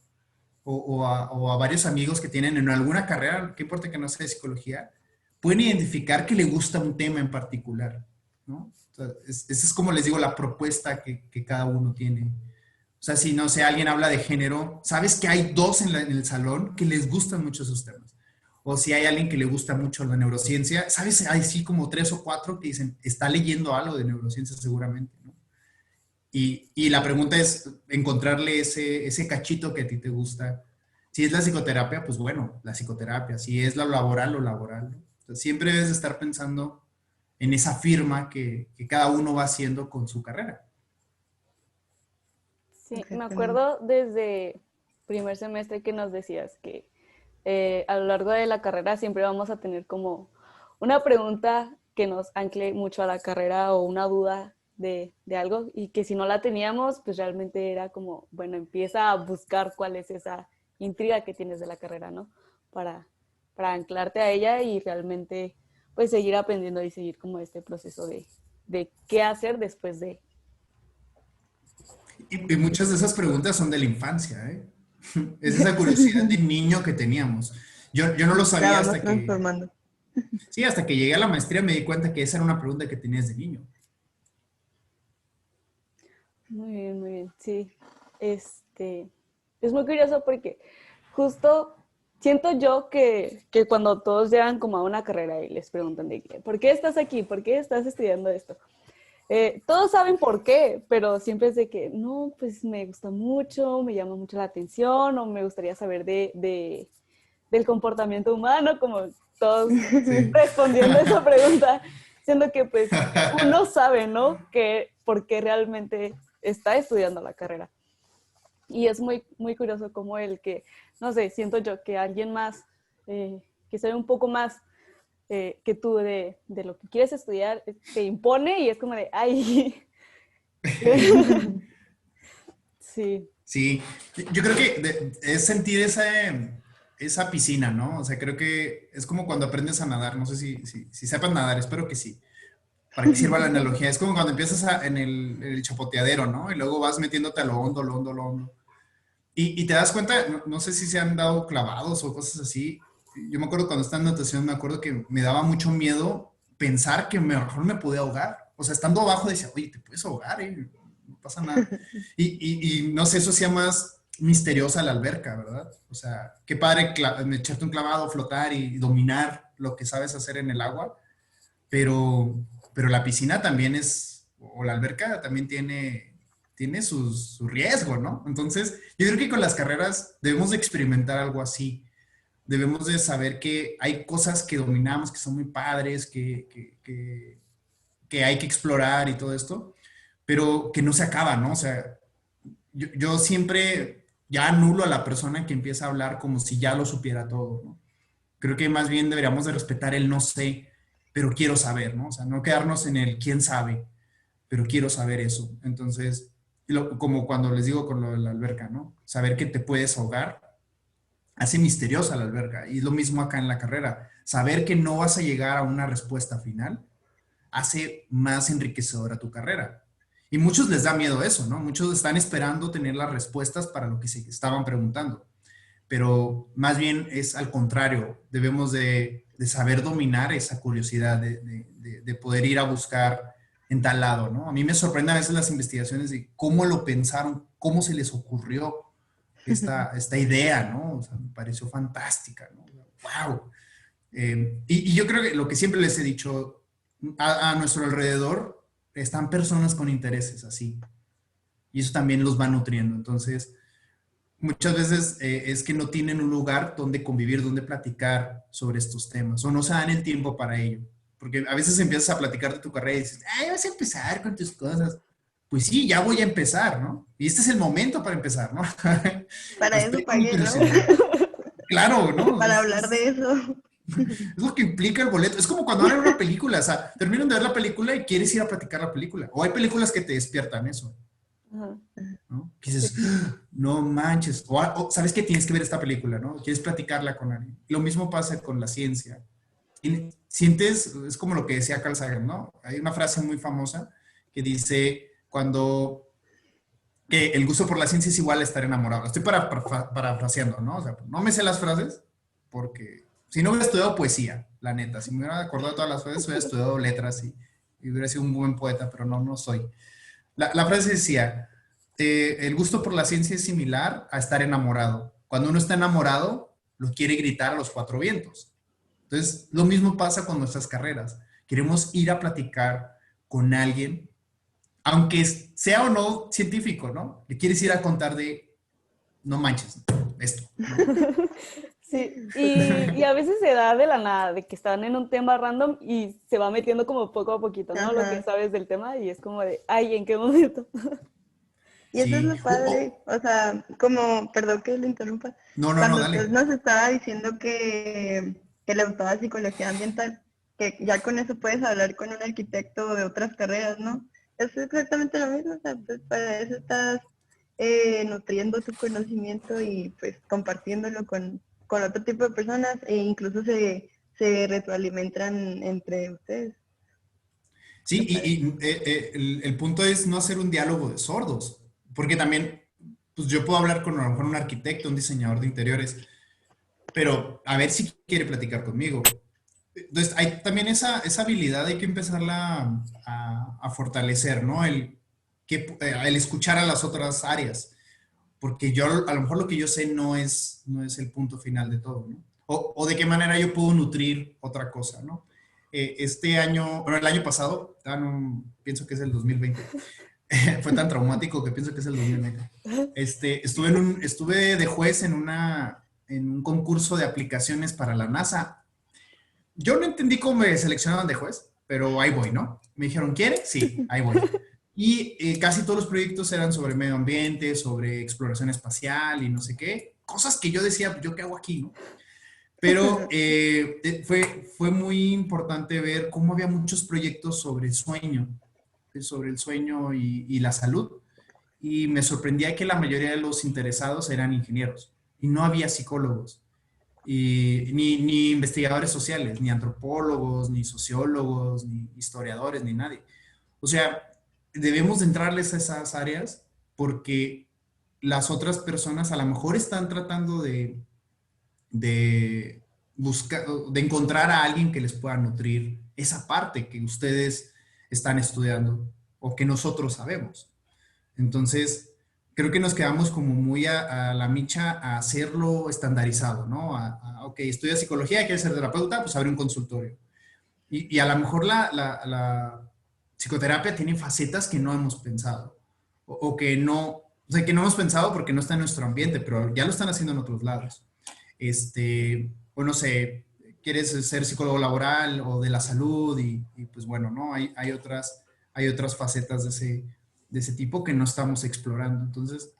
o a varios amigos que tienen en alguna carrera, qué importa que no sea de psicología, pueden identificar que le gusta un tema en particular, ¿no? O sea, esa es como les digo, la propuesta que cada uno tiene. O sea, si no sé, alguien habla de género, sabes que hay dos en el salón que les gustan mucho esos temas. O si hay alguien que le gusta mucho la neurociencia, sabes, hay sí como 3 o 4 que dicen, está leyendo algo de neurociencia seguramente, ¿no? Y la pregunta es encontrarle ese cachito que a ti te gusta. Si es la psicoterapia, pues bueno, la psicoterapia. Si es lo laboral, lo laboral, ¿no? O sea, siempre debes estar pensando en esa firma que cada uno va haciendo con su carrera. Sí, me acuerdo desde primer semestre que nos decías que a lo largo de la carrera siempre vamos a tener como una pregunta que nos ancle mucho a la carrera o una duda de algo y que si no la teníamos, pues realmente era como, bueno, empieza a buscar cuál es esa intriga que tienes de la carrera, ¿no? Para anclarte a ella y realmente pues seguir aprendiendo y seguir como este proceso de qué hacer después de. Y muchas de esas preguntas son de la infancia, ¿eh? Es esa curiosidad de niño que teníamos. Yo no lo sabía Vamos hasta que... transformando. Sí, hasta que llegué a la maestría me di cuenta que esa era una pregunta que tenías de niño. Muy bien, sí. Es muy curioso porque justo siento yo que cuando todos llegan como a una carrera y les preguntan de qué, ¿por qué estás aquí? ¿Por qué estás estudiando esto? Todos saben por qué, pero siempre es de que, no, pues me gusta mucho, me llama mucho la atención o me gustaría saber del comportamiento humano, como todos Sí. respondiendo a esa pregunta, siendo que pues uno sabe, ¿no? Que por qué realmente está estudiando la carrera. Y es muy, muy curioso como no sé, siento yo que alguien más, que sabe un poco más que tú de lo que quieres estudiar, te impone y es como de, ay. Sí. Sí, yo creo que es sentir esa piscina, ¿no? O sea, creo que es como cuando aprendes a nadar. No sé si sepas nadar, espero que sí. Para que sirva la analogía. Es como cuando empiezas en el chapoteadero, ¿no? Y luego vas metiéndote a lo hondo, lo hondo, lo hondo. Y te das cuenta, no sé si se han dado clavados o cosas así. Yo me acuerdo cuando estaba en natación, me acuerdo que me daba mucho miedo pensar que mejor me podía ahogar. O sea, estando abajo decía, oye, te puedes ahogar, no pasa nada. Y no sé, eso hacía más misteriosa la alberca, ¿verdad? O sea, qué padre echarte un clavado, flotar y dominar lo que sabes hacer en el agua, pero la piscina también o la alberca también tiene su riesgo, ¿no? Entonces, yo creo que con las carreras debemos de experimentar algo así. Debemos de saber que hay cosas que dominamos, que son muy padres, que hay que explorar y todo esto, pero que no se acaba, ¿no? O sea, yo siempre ya anulo a la persona que empieza a hablar como si ya lo supiera todo, ¿no? Creo que más bien deberíamos de respetar el no sé, pero quiero saber, ¿no? O sea, no quedarnos en el quién sabe, pero quiero saber eso. Entonces, como cuando les digo con lo de la alberca, ¿no? Saber que te puedes ahogar hace misteriosa la alberca. Y es lo mismo acá en la carrera. Saber que no vas a llegar a una respuesta final hace más enriquecedora tu carrera. Y muchos les da miedo eso, ¿no? Muchos están esperando tener las respuestas para lo que se estaban preguntando. Pero más bien es al contrario. Debemos de saber dominar esa curiosidad, de poder ir a buscar en tal lado, ¿no? A mí me sorprende a veces las investigaciones de cómo lo pensaron, cómo se les ocurrió esta idea, ¿no? O sea, me pareció fantástica, ¿no? ¡Wow! Y yo creo que lo que siempre les he dicho, a nuestro alrededor están personas con intereses así. Y eso también los va nutriendo. Entonces, muchas veces es que no tienen un lugar donde convivir, donde platicar sobre estos temas, o no se dan el tiempo para ello. Porque a veces empiezas a platicar de tu carrera y dices, ay, vas a empezar con tus cosas. Pues sí, ya voy a empezar, ¿no? Y este es el momento para empezar, ¿no? Para eso Estoy con mi pagué, ¿no? curiosidad. Claro, ¿no? Para hablar de eso. Es lo que implica el boleto. Es como cuando van a una película, o sea, terminan de ver la película y quieres ir a platicar la película. O hay películas que te despiertan eso. Ajá. ¿no? Que dices, no manches, o sabes que tienes que ver esta película, ¿no? Quieres platicarla con alguien. Lo mismo pasa con la ciencia. Sientes, es como lo que decía Carl Sagan, ¿no? Hay una frase muy famosa que dice, que el gusto por la ciencia es igual a estar enamorado. Estoy parafraseando, ¿no? O sea, no me sé las frases porque si no hubiera estudiado poesía, la neta, si me hubiera acordado de todas las frases, hubiera estudiado letras y hubiera sido un buen poeta, pero no, no soy. La frase decía, el gusto por la ciencia es similar a estar enamorado. Cuando uno está enamorado, lo quiere gritar a los cuatro vientos. Entonces, lo mismo pasa con nuestras carreras. Queremos ir a platicar con alguien, aunque sea o no científico, ¿no? Le quieres ir a contar de, no manches, esto, ¿no? Sí, y a veces se da de la nada, de que están en un tema random y se va metiendo como poco a poquito, ¿no? Lo que Ajá. sabes del tema y es como de, ay, ¿en qué momento? Y eso es Sí. lo padre, o sea, como, perdón que le interrumpa, No, no, no, cuando usted dale. nos estaba diciendo que le gustaba psicología ambiental, que ya con eso puedes hablar con un arquitecto de otras carreras, ¿no? Es exactamente lo mismo, o sea, pues para eso estás nutriendo tu conocimiento y pues compartiéndolo con otro tipo de personas e incluso se retroalimentan entre ustedes. Qué Sí, padre. el punto es no hacer un diálogo de sordos, porque también, pues yo puedo hablar con a lo mejor un arquitecto, un diseñador de interiores, pero a ver si quiere platicar conmigo. Entonces, hay también esa habilidad, hay que empezarla a fortalecer, ¿no? El escuchar a las otras áreas, porque yo a lo mejor lo que yo sé no es el punto final de todo, ¿no? O de qué manera yo puedo nutrir otra cosa, ¿no? Este año, bueno, el año pasado, no, pienso que es el 2020, fue tan traumático que pienso que es el 2020. Estuve de juez en un concurso de aplicaciones para la NASA. Yo no entendí cómo me seleccionaban de juez, pero ahí voy, ¿no? Me dijeron, ¿quiere? Sí, ahí voy. Y casi todos los proyectos eran sobre medio ambiente, sobre exploración espacial y no sé qué. Cosas que yo decía, ¿yo qué hago aquí, no? Pero fue muy importante ver cómo había muchos proyectos sobre el sueño y la salud. Y me sorprendía que la mayoría de los interesados eran ingenieros y no había psicólogos y ni investigadores sociales, ni antropólogos, ni sociólogos, ni historiadores, ni nadie. O sea, debemos de entrarles a esas áreas porque las otras personas a lo mejor están tratando de buscar, de encontrar a alguien que les pueda nutrir esa parte que ustedes están estudiando o que nosotros sabemos. Entonces, creo que nos quedamos como muy a la micha a hacerlo estandarizado, ¿no? Ok, estudia psicología, quiere ser terapeuta, pues abre un consultorio. Y a lo mejor la psicoterapia tiene facetas que no hemos pensado o que no, o sea, que no hemos pensado porque no está en nuestro ambiente, pero ya lo están haciendo en otros lados. O no sé, quieres ser psicólogo laboral o de la salud y pues bueno, ¿no? Hay otras facetas de ese tipo que no estamos explorando. Entonces,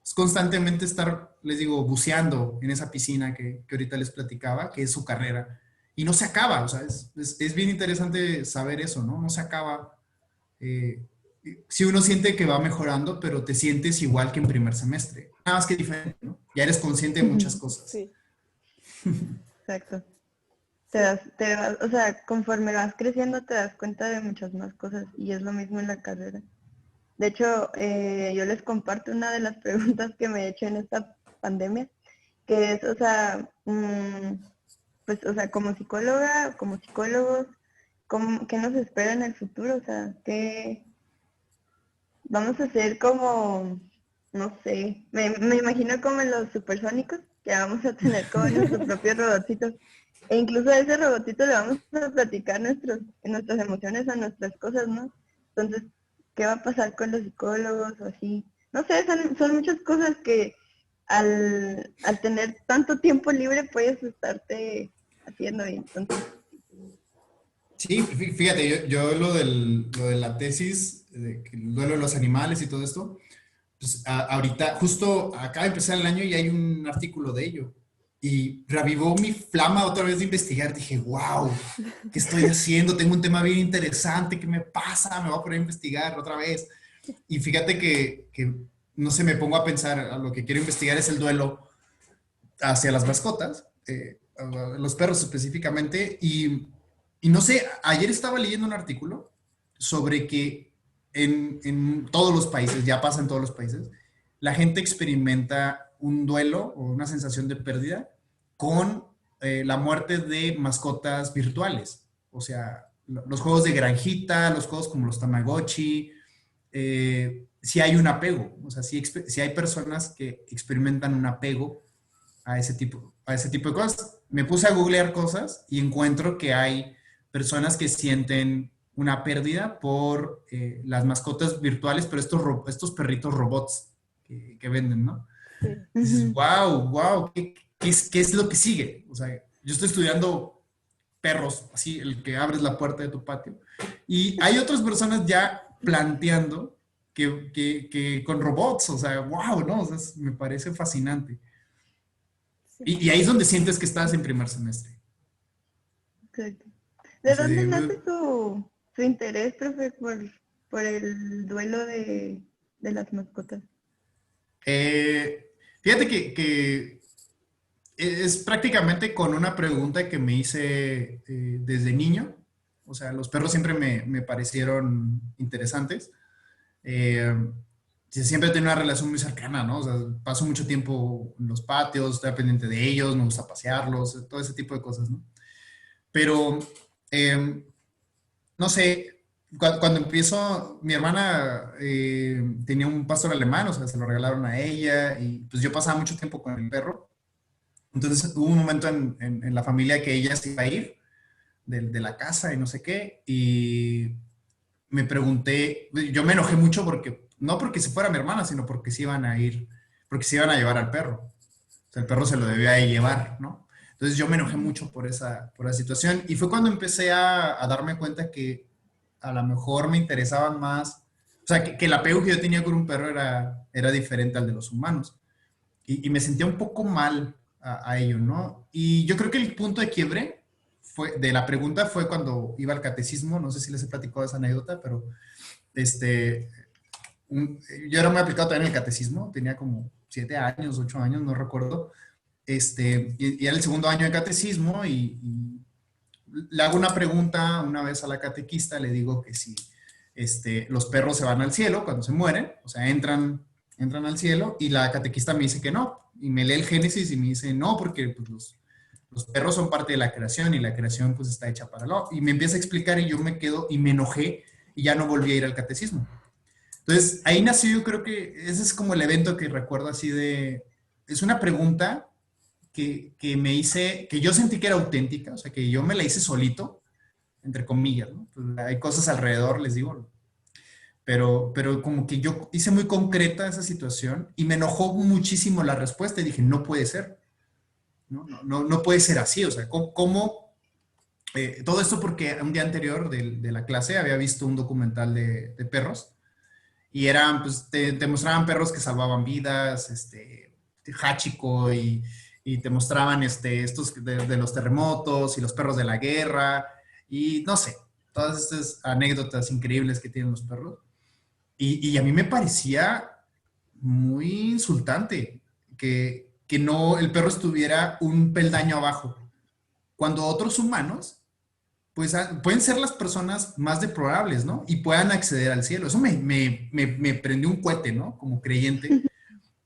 es constantemente estar, les digo, buceando en esa piscina que ahorita les platicaba, que es su carrera. Y no se acaba, o sea, es bien interesante saber eso, ¿no? No se acaba. Eh, si uno siente que va mejorando, pero te sientes igual que en primer semestre. Nada más que diferente, ¿no? Ya eres consciente de muchas cosas. Sí, Exacto. sí. O sea, conforme vas creciendo te das cuenta de muchas más cosas y es lo mismo en la carrera. De hecho, yo les comparto una de las preguntas que me he hecho en esta pandemia, que es, o sea, pues, o sea, como psicóloga, como psicólogos, ¿qué nos espera en el futuro? O sea, ¿qué vamos a hacer como, no sé, me imagino como en los supersónicos, que vamos a tener como nuestro propio robotcito? E incluso a ese robotito le vamos a platicar nuestras emociones a nuestras cosas, ¿no? Entonces, ¿qué va a pasar con los psicólogos o así? No sé, son muchas cosas que al tener tanto tiempo libre puedes estarte haciendo y entonces, Sí, fíjate, yo lo de la tesis, el duelo de los animales y todo esto, pues ahorita, justo acaba de empezar el año y hay un artículo de ello. Y reavivó mi flama otra vez de investigar. Dije, wow, ¿qué estoy haciendo? Tengo un tema bien interesante, ¿qué me pasa? Me voy a poner a investigar otra vez. Y fíjate que, no sé, me pongo a pensar, a lo que quiero investigar es el duelo hacia las mascotas, a los perros específicamente, y no sé, ayer estaba leyendo un artículo sobre que en todos los países, ya pasa en todos los países, la gente experimenta un duelo o una sensación de pérdida con la muerte de mascotas virtuales. O sea, los juegos de granjita, los juegos como los Tamagotchi, si hay un apego. O sea, si hay personas que experimentan un apego a ese tipo de cosas. Me puse a googlear cosas y encuentro que hay personas que sienten una pérdida por las mascotas virtuales, pero estos perritos robots que venden, ¿no? Sí. Dices, wow, wow, ¿qué es lo que sigue? O sea, yo estoy estudiando perros, así, el que abres la puerta de tu patio, y hay otras personas ya planteando que con robots, o sea, wow, ¿no? O sea, me parece fascinante. Sí. Y ahí es donde sientes que estás en primer semestre. Exacto. O ¿De sea, dónde nace su interés, profe, por el duelo de las mascotas? fíjate que es prácticamente con una pregunta que me hice desde niño. O sea, los perros siempre me parecieron interesantes. Eh, siempre he tenido una relación muy cercana, ¿no? O sea, paso mucho tiempo en los patios, estoy pendiente de ellos, me gusta pasearlos, todo ese tipo de cosas, ¿no? Pero, eh, no sé, cuando empiezo, mi hermana tenía un pastor alemán, o sea, se lo regalaron a ella y pues yo pasaba mucho tiempo con el perro. Entonces hubo un momento en la familia que ella se iba a ir de la casa y no sé qué, y me pregunté, yo me enojé mucho porque, no porque se fuera mi hermana, sino porque se iban a ir, porque se iban a llevar al perro. O sea, el perro se lo debía de llevar, ¿no? Entonces yo me enojé mucho por esa situación y fue cuando empecé a darme cuenta que a lo mejor me interesaban más, o sea, que el apego que yo tenía con un perro era diferente al de los humanos. Y me sentía un poco mal a ello, ¿no? Y yo creo que el punto de quiebre de la pregunta fue cuando iba al catecismo, no sé si les he platicado esa anécdota, pero este, yo era muy aplicado también en el catecismo, tenía como 7 años, 8 años, no recuerdo, y era el segundo año de catecismo y le hago una pregunta una vez a la catequista, le digo que si los perros se van al cielo cuando se mueren, o sea, entran al cielo, y la catequista me dice que no, y me lee el Génesis y me dice no, porque pues, los perros son parte de la creación y la creación pues está hecha para lo. Y me empieza a explicar y yo me quedo y me enojé y ya no volví a ir al catecismo. Entonces, ahí nació, yo creo que ese es como el evento que recuerdo así de, es una pregunta que me hice, que yo sentí que era auténtica, o sea, que yo me la hice solito, entre comillas, ¿no? Pues hay cosas alrededor, les digo, pero como que yo hice muy concreta esa situación y me enojó muchísimo la respuesta y dije, no puede ser, no puede ser así, o sea, ¿cómo todo esto porque un día anterior de la clase había visto un documental de perros y eran, pues, te mostraban perros que salvaban vidas, Hachiko y te mostraban estos de los terremotos y los perros de la guerra y no sé, todas estas anécdotas increíbles que tienen los perros. Y a mí me parecía muy insultante que no el perro estuviera un peldaño abajo, cuando otros humanos pues pueden ser las personas más deplorables, ¿no? Y puedan acceder al cielo. Eso me prendió un cohete, ¿no? Como creyente.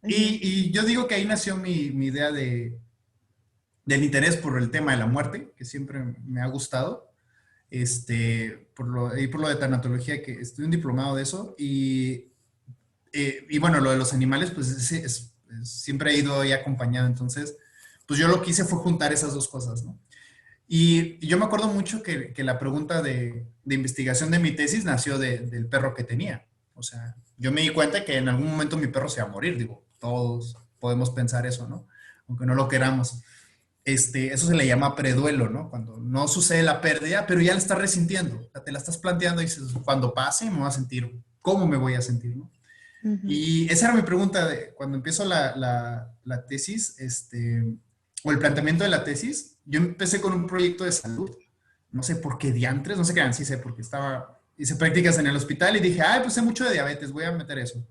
Y yo digo que ahí nació mi idea del interés por el tema de la muerte, que siempre me ha gustado, por lo de tanatología, que estoy un diplomado de eso, y bueno, lo de los animales, pues siempre he ido ahí acompañado, entonces, pues yo lo que hice fue juntar esas dos cosas, ¿no? Y yo me acuerdo mucho que la pregunta de investigación de mi tesis nació del perro que tenía. O sea, yo me di cuenta que en algún momento mi perro se iba a morir. Digo, todos podemos pensar eso, ¿no? Aunque no lo queramos. Eso se le llama preduelo, ¿no? Cuando no sucede la pérdida, pero ya la estás resintiendo. O sea, te la estás planteando y dices, cuando pase me voy a sentir, ¿cómo me voy a sentir, no? Y esa era mi pregunta cuando empiezo la tesis, o el planteamiento de la tesis. Yo empecé con un proyecto de salud. No sé por qué diantres, no sé qué eran, sí sé, porque estaba hice prácticas en el hospital y dije, ay, pues sé mucho de diabetes, voy a meter eso.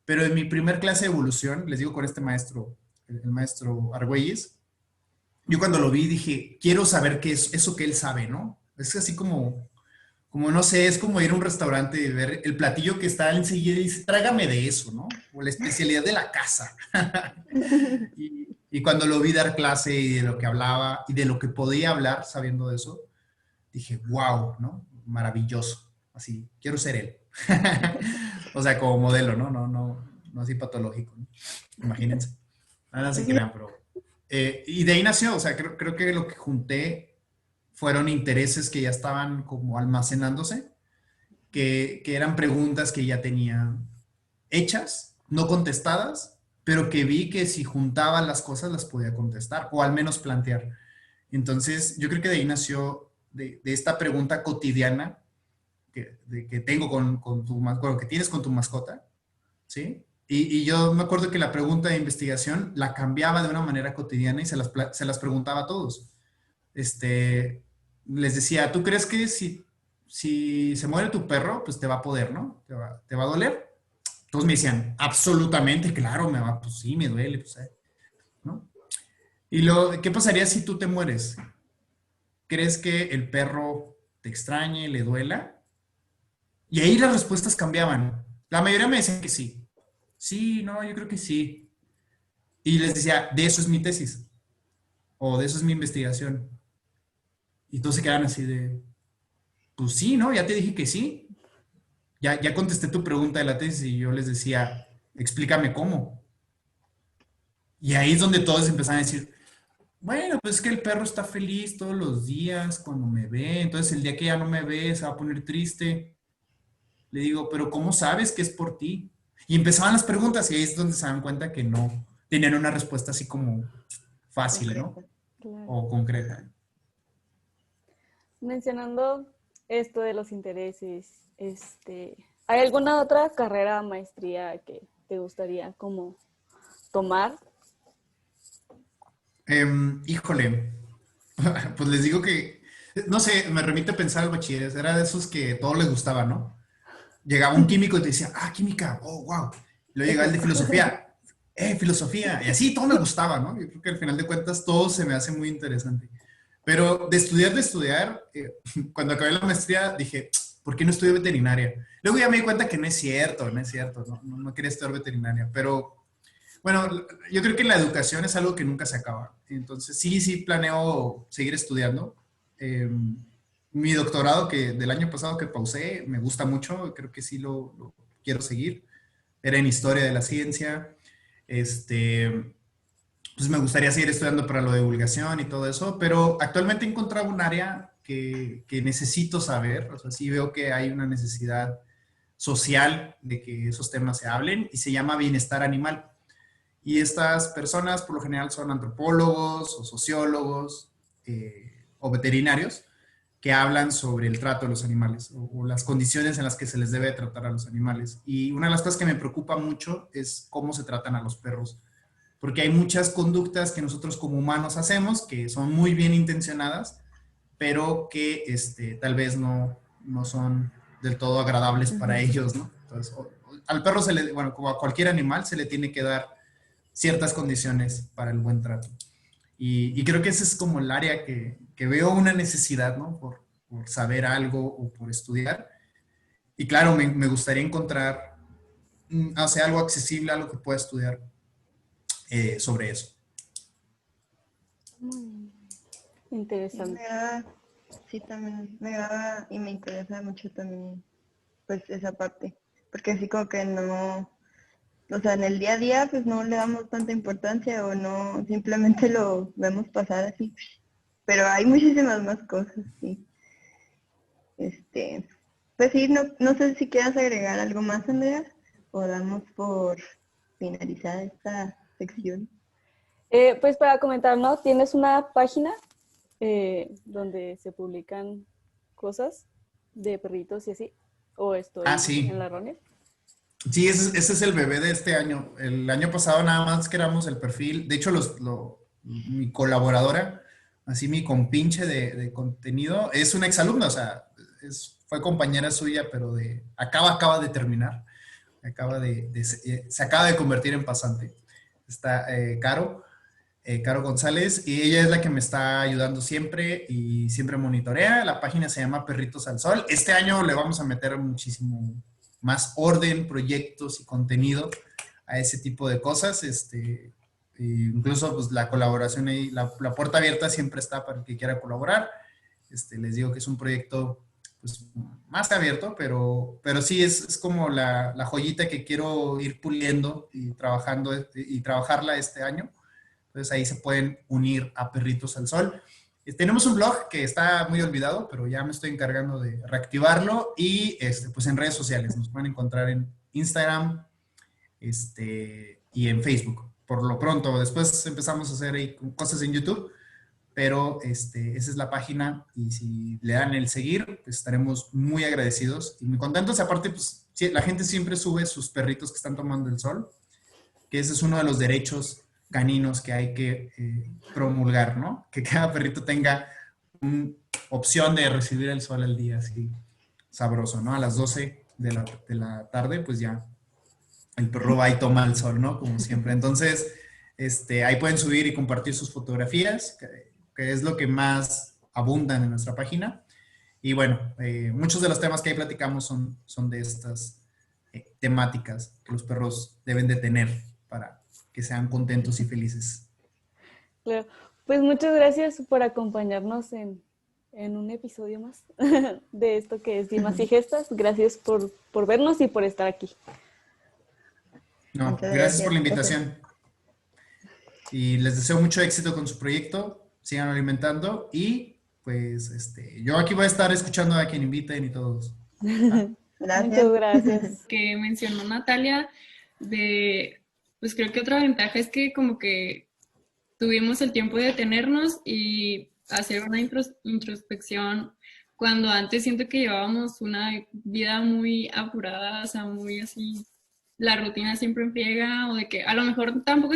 Pero en mi primer clase de evolución, les digo con este maestro, el maestro Argüelles, yo cuando lo vi dije, quiero saber qué es eso que él sabe, ¿no? Es así como no sé, es como ir a un restaurante y ver el platillo que está enseguida y dice, trágame de eso, ¿no? O la especialidad de la casa. Y cuando lo vi dar clase y de lo que hablaba y de lo que podía hablar sabiendo de eso, dije, wow, ¿no? Maravilloso. Así, quiero ser él. O sea, como modelo, ¿no? No así patológico, ¿no? Imagínense. Nada se crean, pero... y de ahí nació, o sea, creo que lo que junté fueron intereses que ya estaban como almacenándose, que eran preguntas que ya tenía hechas, no contestadas, pero que vi que si juntaba las cosas las podía contestar o al menos plantear. Entonces, yo creo que de ahí nació de esta pregunta cotidiana que tengo con lo que tienes con tu mascota, ¿sí? Y yo me acuerdo que la pregunta de investigación la cambiaba de una manera cotidiana y se las preguntaba a todos. Les decía, ¿tú crees que si se muere tu perro, pues te va a poder, ¿no? ¿Te va a doler? Todos me decían, absolutamente, claro, pues sí, me duele, pues, ¿no? Y ¿qué pasaría si tú te mueres? ¿Crees que el perro te extrañe, le duela? Y ahí las respuestas cambiaban. La mayoría me decían que sí. Sí, no, yo creo que sí. Y les decía, de eso es mi tesis. O de eso es mi investigación. Y todos se quedan así de, pues sí, ¿no? Ya te dije que sí. Ya contesté tu pregunta de la tesis y yo les decía, explícame cómo. Y ahí es donde todos empezaron a decir, bueno, pues es que el perro está feliz todos los días cuando me ve. Entonces el día que ya no me ve se va a poner triste. Le digo, pero ¿cómo sabes que es por ti? Y empezaban las preguntas y ahí es donde se dan cuenta que no tenían una respuesta así como fácil, ¿no? Concreta. Claro. O concreta. Mencionando esto de los intereses, ¿hay alguna otra carrera, maestría que te gustaría como tomar? Híjole, pues les digo que, no sé, me remite a pensar al bachiller, era de esos que todo les gustaba, ¿no? Llegaba un químico y te decía, química, oh, wow. Luego llegaba el de filosofía, filosofía, y así todo me gustaba, ¿no? Yo creo que al final de cuentas todo se me hace muy interesante. Pero de estudiar, cuando acabé la maestría dije, ¿por qué no estudio veterinaria? Luego ya me di cuenta que no es cierto, no quería estudiar veterinaria, pero bueno, yo creo que la educación es algo que nunca se acaba. Entonces, sí planeo seguir estudiando. Mi doctorado del año pasado que pausé me gusta mucho, creo que sí lo quiero seguir. Era en historia de la ciencia. Pues me gustaría seguir estudiando para la divulgación y todo eso, pero actualmente he encontrado un área que necesito saber. O sea, sí veo que hay una necesidad social de que esos temas se hablen y se llama bienestar animal. Y estas personas por lo general son antropólogos o sociólogos o veterinarios que hablan sobre el trato de los animales o las condiciones en las que se les debe tratar a los animales. Y una de las cosas que me preocupa mucho es cómo se tratan a los perros, porque hay muchas conductas que nosotros como humanos hacemos que son muy bien intencionadas, pero que tal vez no son del todo agradables para ellos, ¿no? Entonces, al perro bueno, como a cualquier animal, se le tiene que dar ciertas condiciones para el buen trato. Y creo que ese es como el área que veo una necesidad, ¿no? Por saber algo o por estudiar. Y claro, me gustaría encontrar, o sea, algo accesible, algo que pueda estudiar sobre eso. Interesante. Sí, también me da y me interesa mucho también, pues, esa parte. Porque así como que no, o sea, en el día a día pues no le damos tanta importancia o no, simplemente lo vemos pasar así. Pero hay muchísimas más cosas, sí. Pues sí, no sé si quieras agregar algo más, Andrea, o damos por finalizada esta sección. Pues para comentar, ¿no? ¿Tienes una página donde se publican cosas de perritos y así? ¿O estoy Sí. en la errónea? Sí, ese es el bebé de este año. El año pasado nada más creamos el perfil. De hecho, mi colaboradora, así mi compinche de contenido, es una exalumna. O sea, fue compañera suya, pero acaba de terminar, se acaba de convertir en pasante. Está Caro González, y ella es la que me está ayudando siempre y siempre monitorea. La página se llama Perritos al Sol. Este año le vamos a meter muchísimo más orden, proyectos y contenido a ese tipo de cosas. Incluso pues la colaboración ahí, la puerta abierta siempre está para el que quiera colaborar. Les digo que es un proyecto pues más abierto, pero sí es como la joyita que quiero ir puliendo y trabajando y trabajarla este año. Entonces ahí se pueden unir a Perritos al Sol. Tenemos un blog que está muy olvidado, pero ya me estoy encargando de reactivarlo, y pues en redes sociales nos pueden encontrar en Instagram y en Facebook. Por lo pronto, después empezamos a hacer ahí cosas en YouTube, pero esa es la página, y si le dan el seguir, pues estaremos muy agradecidos y muy contentos. Aparte, pues sí, la gente siempre sube sus perritos que están tomando el sol, que ese es uno de los derechos caninos que hay que promulgar, ¿no? Que cada perrito tenga una opción de recibir el sol al día, así sabroso, ¿no? A las 12 de la tarde, pues ya el perro va y toma el sol, ¿no? Como siempre. Entonces, ahí pueden subir y compartir sus fotografías, que es lo que más abundan en nuestra página. Y bueno, muchos de los temas que ahí platicamos son de estas temáticas que los perros deben de tener para que sean contentos y felices. Claro. Pues muchas gracias por acompañarnos en un episodio más de esto que es Dimas y Gestas. Gracias por vernos y por estar aquí. No, Muchas gracias por la gracias. invitación. Y les deseo mucho éxito con su proyecto. Sigan alimentando, y pues yo aquí voy a estar escuchando a quien inviten y todos. ¿Ah? Gracias. Muchas gracias. Que mencionó Natalia, pues creo que otra ventaja es que como que tuvimos el tiempo de detenernos y hacer una introspección, cuando antes siento que llevábamos una vida muy apurada, o sea, muy así, la rutina siempre en friega, o de que a lo mejor tampoco